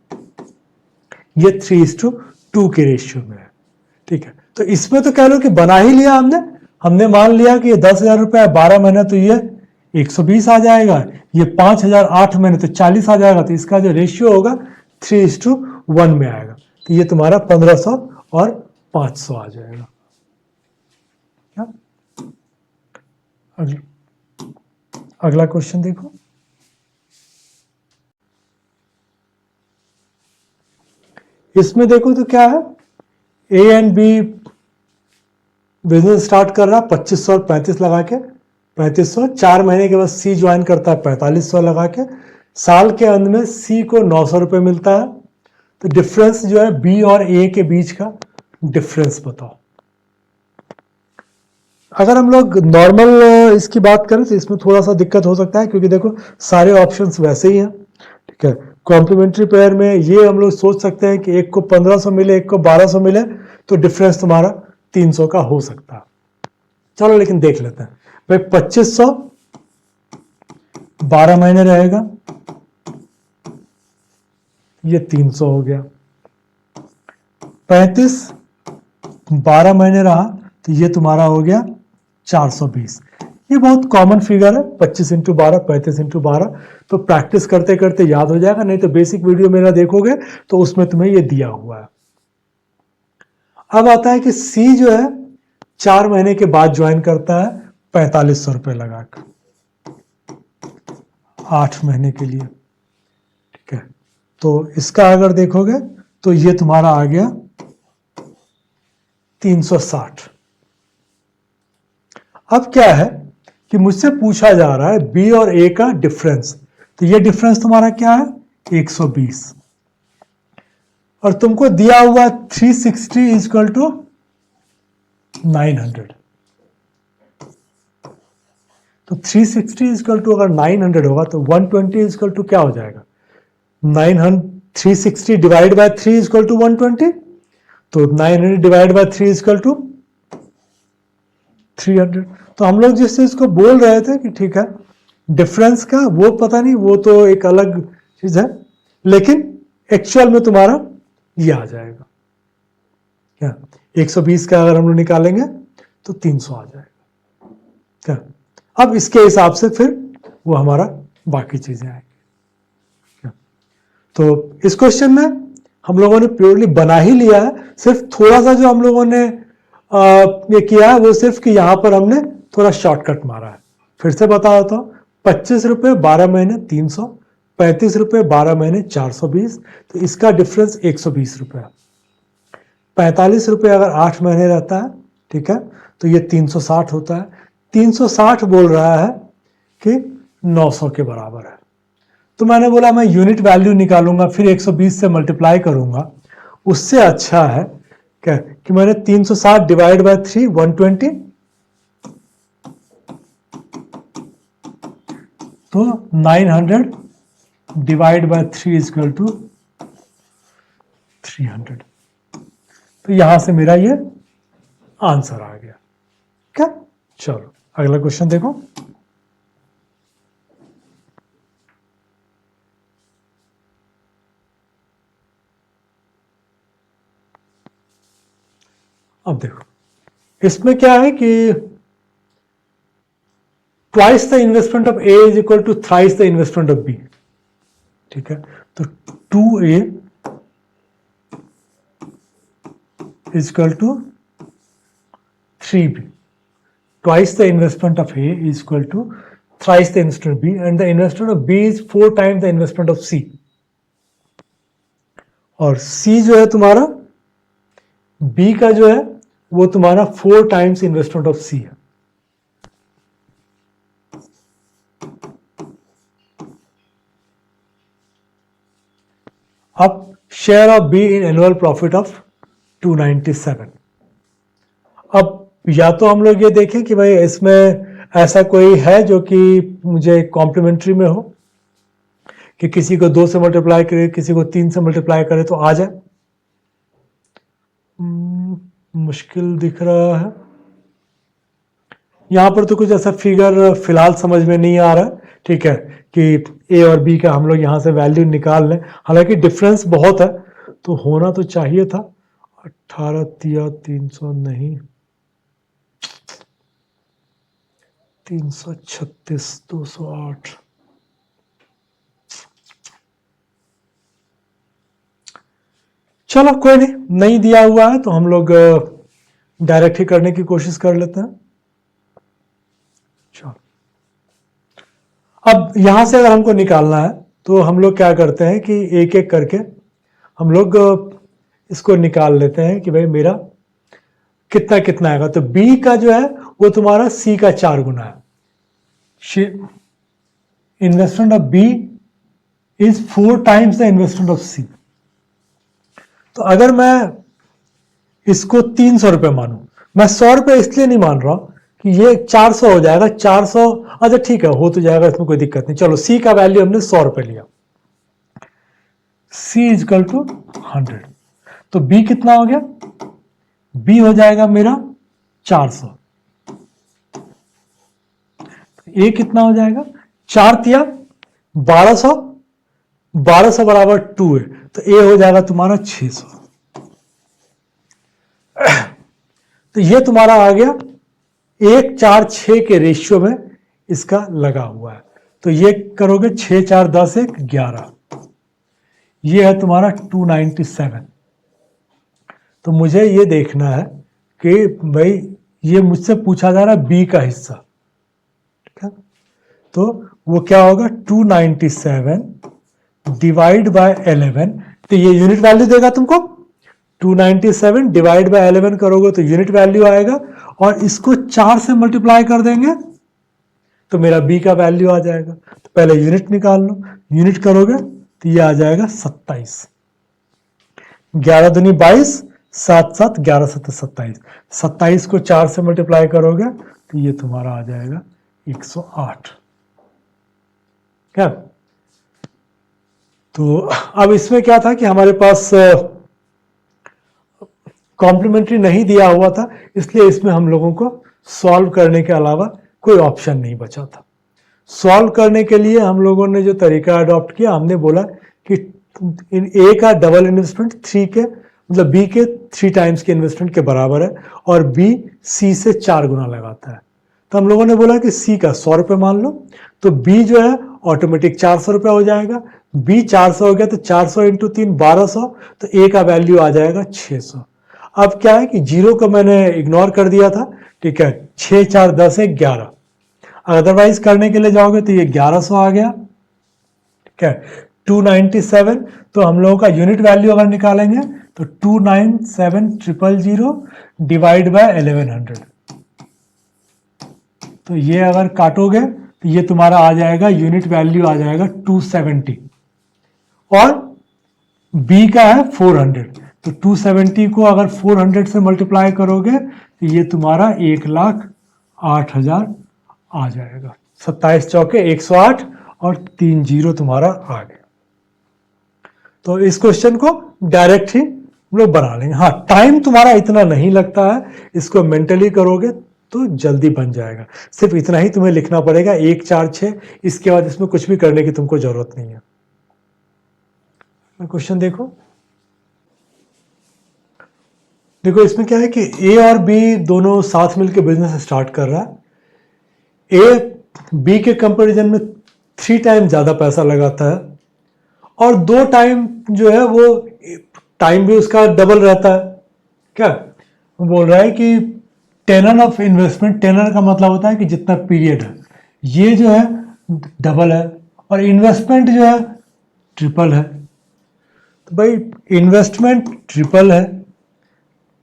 ये 3:2 के रेशियो में है। ठीक है, तो इसमें तो कह लो कि बना ही लिया हमने मान लिया कि ये 10,000 रुपया 12 महीने, तो ये 120 आ जाएगा, ये 5,000 8 महीने तो 40 आ जाएगा, तो इसका जो रेशियो होगा 3:1 में आएगा। तो ये तुम्हारा 1500 और 500 आ जाएगा। क्या अगला क्वेश्चन देखो। इसमें देखो तो क्या है, A and B business start कर रहा है 2500 और 35 लगा के, 3500, 4 महीने के बाद सी ज्वाइन करता है 4500 लगा के, साल के अंत में सी को 900 रुपये मिलता है। तो डिफरेंस जो है बी और ए के बीच का डिफरेंस बताओ। अगर हम लोग नॉर्मल इसकी बात करें तो इसमें थोड़ा सा दिक्कत हो सकता है, क्योंकि देखो सारे ऑप्शंस वैसे ही हैं। ठीक है, कॉम्प्लीमेंट्री पेयर में ये हम लोग सोच सकते हैं कि एक को 1500 मिले, एक को 1200 मिले, तो डिफरेंस तुम्हारा 300 का हो सकता है। चलो लेकिन देख लेते हैं भाई, 2500 12 महीने रहेगा, ये 300 हो गया। 35 12 महीने रहा, तो ये तुम्हारा हो गया 420। ये बहुत कॉमन फिगर है, 25 इंटू 12, 35 इंटू 12। तो प्रैक्टिस करते करते याद हो जाएगा, नहीं तो बेसिक वीडियो मेरा देखोगे तो उसमें तुम्हें ये दिया हुआ है। अब आता है कि सी जो है 4 महीने के बाद ज्वाइन करता है 4500 रुपये लगाकर 8 महीने के लिए। ठीक है, तो इसका अगर देखोगे तो ये तुम्हारा आ गया 360। अब क्या है कि मुझसे पूछा जा रहा है बी और ए का डिफरेंस, तो ये डिफरेंस तुम्हारा क्या है 120, और तुमको दिया हुआ 360 इक्वल टू 900। तो 360 इक्वल टू अगर 900 होगा तो 120 इक्वल टू क्या हो जाएगा 900। 360 डिवाइड बाय 3 इक्वल टू 120, तो 900 डिवाइड बाय 3 इक्वल टू 300। तो हम लोग जिस चीज को बोल रहे थे कि ठीक है डिफरेंस का वो पता नहीं, वो तो एक अलग चीज है, लेकिन एक्चुअल में तुम्हारा ये आ जाएगा क्या 120 का अगर हम लोग निकालेंगे तो 300 आ जाएगा क्या। अब इसके हिसाब से फिर वो हमारा बाकी चीजें आएंगी। तो इस क्वेश्चन में हम लोगों ने प्योरली बना ही लिया है, सिर्फ थोड़ा सा जो हम लोगों ने ये किया है वो सिर्फ कि यहां पर हमने थोड़ा शॉर्टकट मारा है। फिर से बता देता हूं, 25 रुपये 12 महीने 300, 35 रुपये 12 महीने 420, तो इसका डिफरेंस 120 रुपये। 45 रुपये अगर 8 महीने रहता है, ठीक है, तो ये 360 होता है। 360 बोल रहा है कि 900 के बराबर है, तो मैंने बोला मैं यूनिट वैल्यू निकालूंगा फिर 120 से मल्टीप्लाई करूंगा, उससे अच्छा है क्या कि मैंने 360 डिवाइड बाय 3 120, तो 900 डिवाइड बाय 3 इक्वल टू 300। तो यहां से मेरा ये आंसर आ गया क्या। चलो अगला क्वेश्चन देखो। अब देखो इसमें क्या है कि twice the investment of A is equal to thrice the investment of B. ठीक है, तो 2A is equal to 3B। Twice the investment of A is equal to thrice the investment of B, and the investment of B is 4 times the investment of C. और C जो है तुम्हारा B का जो है वो तुम्हारा 4 times investment of सी है। अब share of be in annual profit of 297। अब या तो हम लोग ये देखें कि भाई इसमें ऐसा कोई है जो कि मुझे कॉम्प्लीमेंट्री में हो, कि किसी को 2 से मल्टीप्लाई करे, किसी को 3 से मल्टीप्लाई करे तो आ जाए? मुश्किल दिख रहा है। यहां पर तो कुछ ऐसा फिगर फिलहाल समझ में नहीं आ रहा है, ठीक है, कि ए और बी का हम लोग यहां से वैल्यू निकाल लें। हालांकि डिफरेंस बहुत है, तो होना तो चाहिए था। 18 तिया 300 नहीं, 336 208। चलो कोई नहीं दिया हुआ है तो हम लोग डायरेक्ट ही करने की कोशिश कर लेते हैं। चलो, अब यहां से अगर हमको निकालना है तो हम लोग क्या करते हैं कि एक एक करके हम लोग इसको निकाल लेते हैं कि भाई मेरा कितना कितना आएगा। तो बी का जो है वो तुम्हारा सी का 4 गुना है। Investment of B is 4 times the investment of C. तो अगर मैं इसको 300 रुपये मानू, मैं 100 रुपये इसलिए नहीं मान रहा कि ये 400 हो जाएगा। 400 अच्छा ठीक है, हो तो जाएगा, इसमें कोई दिक्कत नहीं। चलो सी का वैल्यू हमने 100 रुपये लिया, सी इजकल टू 100। तो बी कितना हो गया? बी हो जाएगा मेरा 400। ए कितना हो जाएगा? 4 तिया 1200, 1200 बराबर 2 है, तो ए हो जाएगा तुम्हारा 600। तो ये तुम्हारा आ गया 1 4 6 के रेशियो में इसका लगा हुआ है। तो ये करोगे 6 4 10 1 11, ये है तुम्हारा 297। तो मुझे ये देखना है कि भाई ये मुझसे पूछा जा रहा है बी का हिस्सा, ठीक है? तो वो क्या होगा? 297 डिवाइड बाय 11। तो ये यूनिट वैल्यू देगा तुमको। 297 डिवाइड बाय 11 करोगे तो यूनिट वैल्यू आएगा, और इसको 4 से मल्टीप्लाई कर देंगे तो मेरा बी का वैल्यू आ जाएगा। तो पहले यूनिट निकाल लो, यूनिट करोगे तो ये आ जाएगा 27। 11 दूनी 22, 7 7 11 7 27। 27 को 4 से मल्टीप्लाई करोगे तो ये तुम्हारा आ जाएगा 108। क्या? तो अब इसमें क्या था कि हमारे पास कॉम्प्लीमेंट्री नहीं दिया हुआ था, इसलिए इसमें हम लोगों को सॉल्व करने के अलावा कोई ऑप्शन नहीं बचा था। सॉल्व करने के लिए हम लोगों ने जो तरीका अडॉप्ट किया, हमने बोला कि ए का डबल इन्वेस्टमेंट 3 के मतलब बी के 3 टाइम्स के इन्वेस्टमेंट के बराबर है, और बी सी से 4 गुना लगाता है। तो हम लोगों ने बोला कि सी का 100 रुपये मान लो, तो बी जो है ऑटोमेटिक 400 रुपये हो जाएगा। बी 400 हो गया तो 400 इंटू 3 1200, तो ए का वैल्यू आ जाएगा 600। अब क्या है कि जीरो को मैंने इग्नोर कर दिया था, ठीक है। 6 4 10 1 11, अदरवाइज करने के लिए जाओगे तो ये 1100 आ गया, ठीक है। 297, तो हम लोगों का यूनिट वैल्यू अगर निकालेंगे तो 297,000 डिवाइड बाय 1100। तो ये अगर काटोगे तो ये तुम्हारा आ जाएगा, यूनिट वैल्यू आ जाएगा 270, और बी का है 400। तो 270 को अगर 400 से मल्टीप्लाई करोगे तो ये तुम्हारा 1,08,000 आ जाएगा। 27 चौके 108 और 3 जीरो तुम्हारा आ गया। तो इस क्वेश्चन को डायरेक्ट ही हम लोग बना लेंगे। हाँ, टाइम तुम्हारा इतना नहीं लगता है, इसको मेंटली करोगे तो जल्दी बन जाएगा। सिर्फ इतना ही तुम्हें लिखना पड़ेगा, 1 4 6, इसके बाद इसमें कुछ भी करने की तुमको जरूरत नहीं है। क्वेश्चन देखो इसमें क्या है कि ए और बी दोनों साथ मिलकर बिजनेस स्टार्ट कर रहा है। ए बी के कंपैरिजन में 3 टाइम ज्यादा पैसा लगाता है, और 2 टाइम जो है वो टाइम भी उसका डबल रहता है। क्या वो बोल रहा है कि टेनर ऑफ इन्वेस्टमेंट, टेनर का मतलब होता है कि जितना पीरियड है, ये जो है डबल है, और इन्वेस्टमेंट जो है ट्रिपल है। तो भाई इन्वेस्टमेंट ट्रिपल है,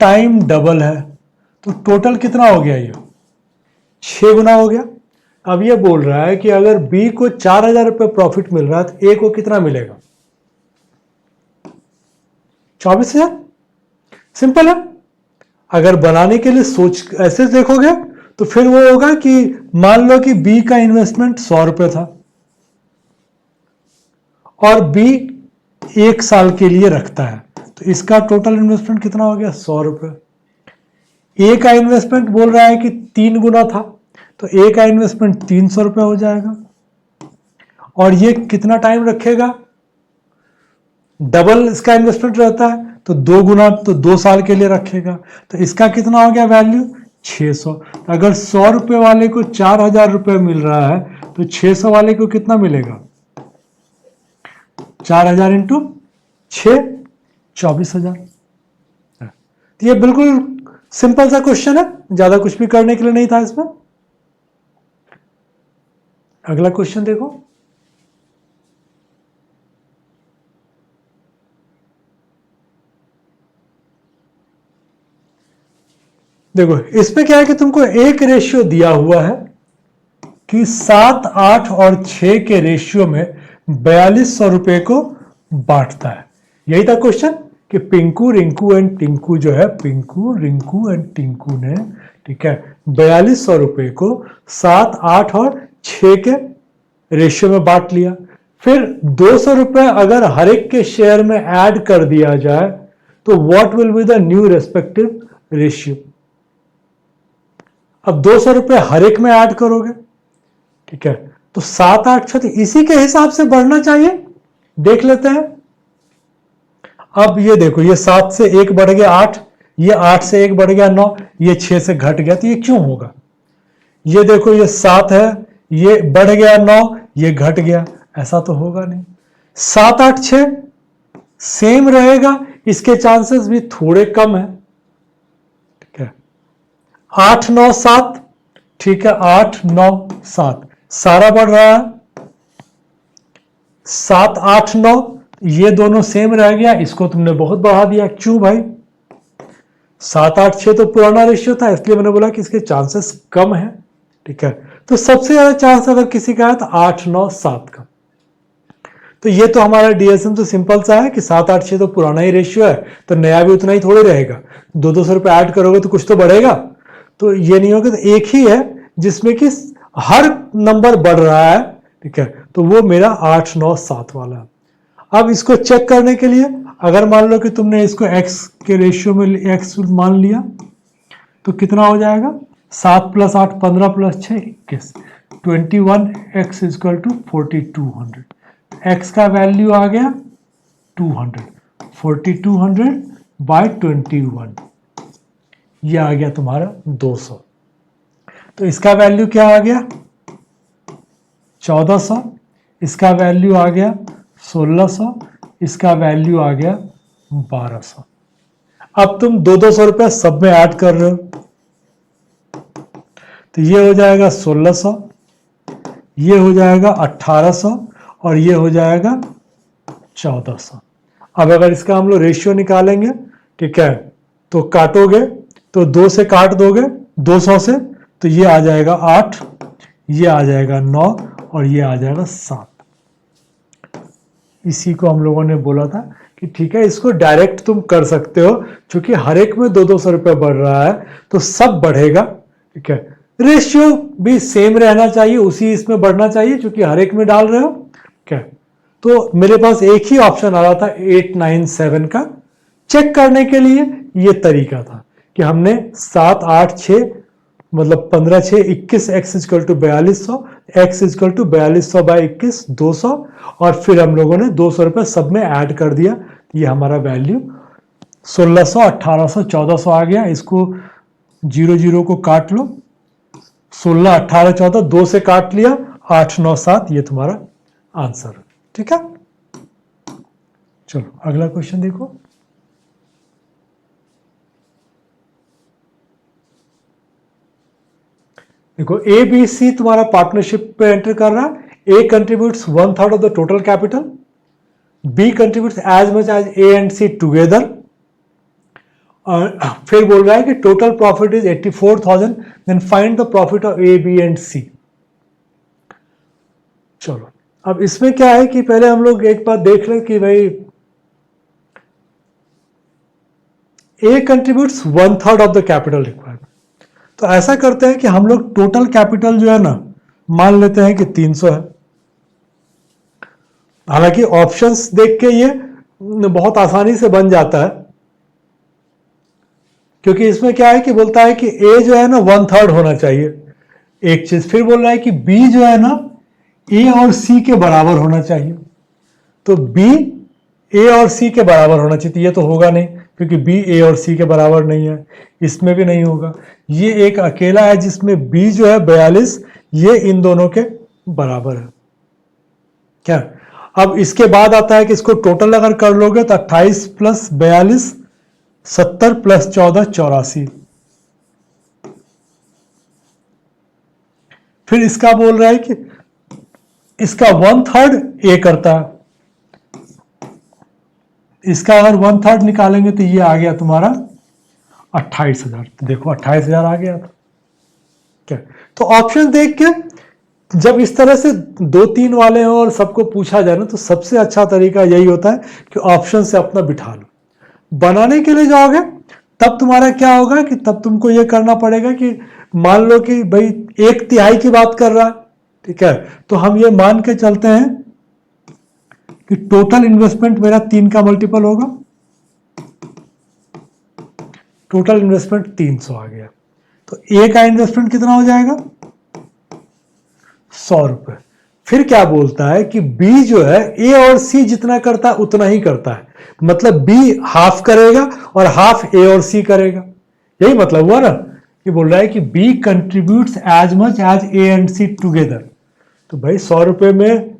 टाइम डबल है, तो टोटल कितना हो गया? ये 6 गुना हो गया। अब ये बोल रहा है कि अगर बी को 4,000 रुपये प्रॉफिट मिल रहा है तो ए को कितना मिलेगा? 24,000। सिंपल है। अगर बनाने के लिए सोच ऐसे देखोगे तो फिर वो होगा कि मान लो कि बी का इन्वेस्टमेंट 100 रुपये था और बी 1 साल के लिए रखता है, तो इसका टोटल इन्वेस्टमेंट कितना हो गया? 100 रुपये। ए का इन्वेस्टमेंट बोल रहा है कि 3 गुना था, तो ए का इन्वेस्टमेंट 300 रुपये हो जाएगा। और ये कितना टाइम रखेगा? डबल इसका इन्वेस्टमेंट रहता है, तो 2 गुना, तो 2 साल के लिए रखेगा। तो इसका कितना हो गया वैल्यू? 600। अगर 100 रुपये वाले को 4000 रुपये मिल रहा है, तो 600 वाले को कितना मिलेगा? 4000 इंटू 6, 24,000। तो ये बिल्कुल सिंपल सा क्वेश्चन है, ज्यादा कुछ भी करने के लिए नहीं था इसमें। अगला क्वेश्चन देखो। देखो इसमें क्या है कि तुमको एक रेशियो दिया हुआ है कि 7, 8 और 6 के रेशियो में 4200 रुपए को बांटता है। यही था क्वेश्चन कि पिंकू, रिंकू एंड टिंकू जो है, पिंकू, रिंकू एंड टिंकू ने, ठीक है, 4200 रुपए को 7, 8 और 6 के रेशियो में बांट लिया। फिर 200 रुपए अगर हर एक के शेयर में ऐड कर दिया जाए, तो what will be the new respective ratio? अब 200 रुपए हर एक में ऐड करोगे, ठीक है, तो 7, 8, 6 इसी के हिसाब से बढ़ना चाहिए। देख लेते हैं। अब ये देखो, ये 7 से 1 बढ़ गया 8, ये 8 से 1 बढ़ गया 9, ये 6 से घट गया, तो ये क्यों होगा? ये देखो, ये 7 है, ये बढ़ गया 9, ये घट गया, ऐसा तो होगा नहीं। 7, 8, 6 सेम रहेगा, इसके चांसेस भी थोड़े कम है, ठीक है। 8, 9, 7, ठीक है, 8, 9, 7 सारा बढ़ रहा है। 7, 8, 9 ये दोनों सेम रह गया, इसको तुमने बहुत बढ़ा दिया, क्यों भाई? 7, 8, 6 तो पुराना रेशियो था, इसलिए मैंने बोला कि इसके चांसेस कम है, ठीक है। तो सबसे ज्यादा चांस अगर किसी का है तो 8, 9, 7 का। तो ये तो हमारा डीएसएम तो सिंपल सा है कि 7, 8, 6 तो पुराना ही रेशियो है, तो नया भी उतना ही थोड़े रहेगा। 200 रुपए ऐड करोगे तो कुछ तो बढ़ेगा, तो ये नहीं होगा। तो एक ही है जिसमें कि हर नंबर बढ़ रहा है, ठीक है, तो वो मेरा 8, 9, 7 वाला है। अब इसको चेक करने के लिए अगर मान लो कि तुमने इसको x के रेशियो में x मान लिया, तो कितना हो जाएगा? 7 + 8 15 + 6 21, 21x = 4200। x का वैल्यू आ गया 200, 4200/21, ये आ गया तुम्हारा 200। तो इसका वैल्यू क्या आ गया? 1400, इसका वैल्यू आ गया 1600, इसका वैल्यू आ गया 1200। अब तुम 200 रुपए सब में ऐड कर रहे हो, तो ये हो जाएगा 1600, ये हो जाएगा 1800 और ये हो जाएगा 1400। अब अगर इसका हम लोग रेशियो निकालेंगे, ठीक है, तो काटोगे तो 2 से काट दोगे 200 से, तो ये आ जाएगा 8, ये आ जाएगा 9 और ये आ जाएगा 7। इसी को हम लोगों ने बोला था कि ठीक है, इसको डायरेक्ट तुम कर सकते हो, क्योंकि हर एक में 200 रुपये बढ़ रहा है तो सब बढ़ेगा, ठीक है। रेशियो भी सेम रहना चाहिए, उसी इसमें बढ़ना चाहिए, क्योंकि हर एक में डाल रहे हो, ठीक है। तो मेरे पास एक ही ऑप्शन आ रहा था 8, 9, 7 का। चेक करने के लिए ये तरीका था कि हमने 7, 8, 6 मतलब 15, 6, 21, x = 4200, x = 4200/21, 200, और फिर हम लोगों ने 200 रुपये सब में ऐड कर दिया। ये हमारा वैल्यू 1600, 1800, 1400 आ गया। इसको 0, 0 को काट लो, 16, 18, 14, 2 से काट लिया, 8, 9, 7, ये तुम्हारा आंसर, ठीक है। चलो अगला क्वेश्चन देखो। देखो ए बी सी तुम्हारा पार्टनरशिप पे एंटर कर रहा है। A contributes 1/3 of the total capital, B contributes as much as A and C together. फिर बोल रहा है कि total profit is 84,000, then find the profit of A B and C. चलो अब इसमें क्या है कि पहले हम लोग एक बात देख लें कि भाई A contributes 1/3 of the capital requirement. तो ऐसा करते हैं कि हम लोग टोटल कैपिटल जो है ना, मान लेते हैं कि 300 है, हालांकि ऑप्शंस देख के ये बहुत आसानी से बन जाता है, क्योंकि इसमें क्या है कि बोलता है कि ए जो है ना 1/3 होना चाहिए एक चीज, फिर बोल रहा है कि बी जो है ना ए और सी के बराबर होना चाहिए। तो बी ए और सी के बराबर होना चाहिए, तो ये तो होगा नहीं क्योंकि बी ए और सी के बराबर नहीं है, इसमें भी नहीं होगा। ये एक अकेला है जिसमें बी जो है 42 ये इन दोनों के बराबर है। क्या अब इसके बाद आता है कि इसको टोटल अगर कर लोगे तो 28 + 42 70 + 14 84। फिर इसका बोल रहा है कि इसका 1/3 ए करता है, इसका अगर 1/3 निकालेंगे तो ये आ गया तुम्हारा 28,000। तो देखो 28,000 आ गया। क्या तो ऑप्शन देख के जब इस तरह से 2-3 वाले हो और सबको पूछा जाए ना, तो सबसे अच्छा तरीका यही होता है कि ऑप्शन से अपना बिठा लो। बनाने के लिए जाओगे तब तुम्हारा क्या होगा कि तब तुमको ये करना पड़ेगा कि मान लो कि भाई 1/3 की बात कर रहा है, ठीक है, तो हम ये मान के चलते हैं कि टोटल इन्वेस्टमेंट मेरा 3 का मल्टीपल होगा, टोटल इन्वेस्टमेंट 300 आ गया। तो ए का इन्वेस्टमेंट कितना हो जाएगा 100 रुपए। फिर क्या बोलता है कि बी जो है ए और सी जितना करता है उतना ही करता है, मतलब बी हाफ करेगा और हाफ ए और सी करेगा, यही मतलब हुआ ना। कि बोल रहा है कि B contributes as much as A and C together. तो भाई 100 रुपए में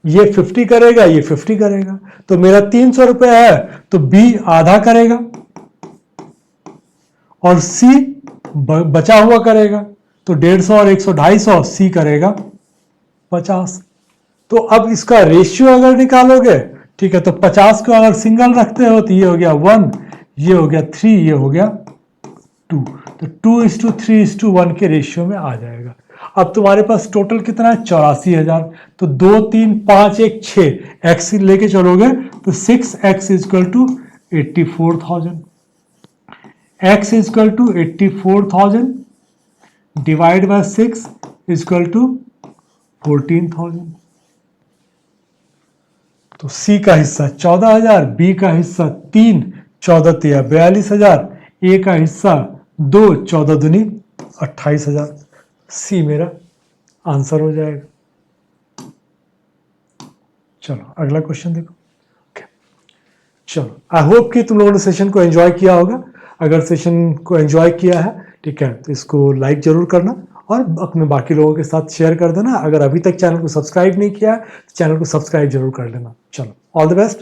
ये 50 करेगा, ये 50 करेगा, तो मेरा 300 रुपए है तो बी आधा करेगा और सी बचा हुआ करेगा, तो 150 और 100 250, सी करेगा 50। तो अब इसका रेशियो अगर निकालोगे, ठीक है, तो 50 को अगर सिंगल रखते हो तो ये हो गया 1, ये हो गया 3, ये हो गया 2। तो 2:3:1 के रेशियो में आ जाएगा। अब तुम्हारे पास टोटल कितना है 84,000। तो 2 3 5 1 6 एक्स लेके चलोगे तो 6x = 84,000। x = 84,000 divide by 6 = 14,000। तो C का हिस्सा 14,000, B का हिस्सा 3, 14 × 42,000, A का हिस्सा 2, 14 दूनी 28,000। C मेरा आंसर हो जाएगा। चलो अगला क्वेश्चन देखो। चलो आई होप कि तुम लोगों ने सेशन को एंजॉय किया होगा। अगर सेशन को एंजॉय किया है, ठीक है, तो इसको लाइक जरूर करना और अपने बाकी लोगों के साथ शेयर कर देना। अगर अभी तक चैनल को सब्सक्राइब नहीं किया है तो चैनल को सब्सक्राइब जरूर कर लेना। चलो ऑल द बेस्ट।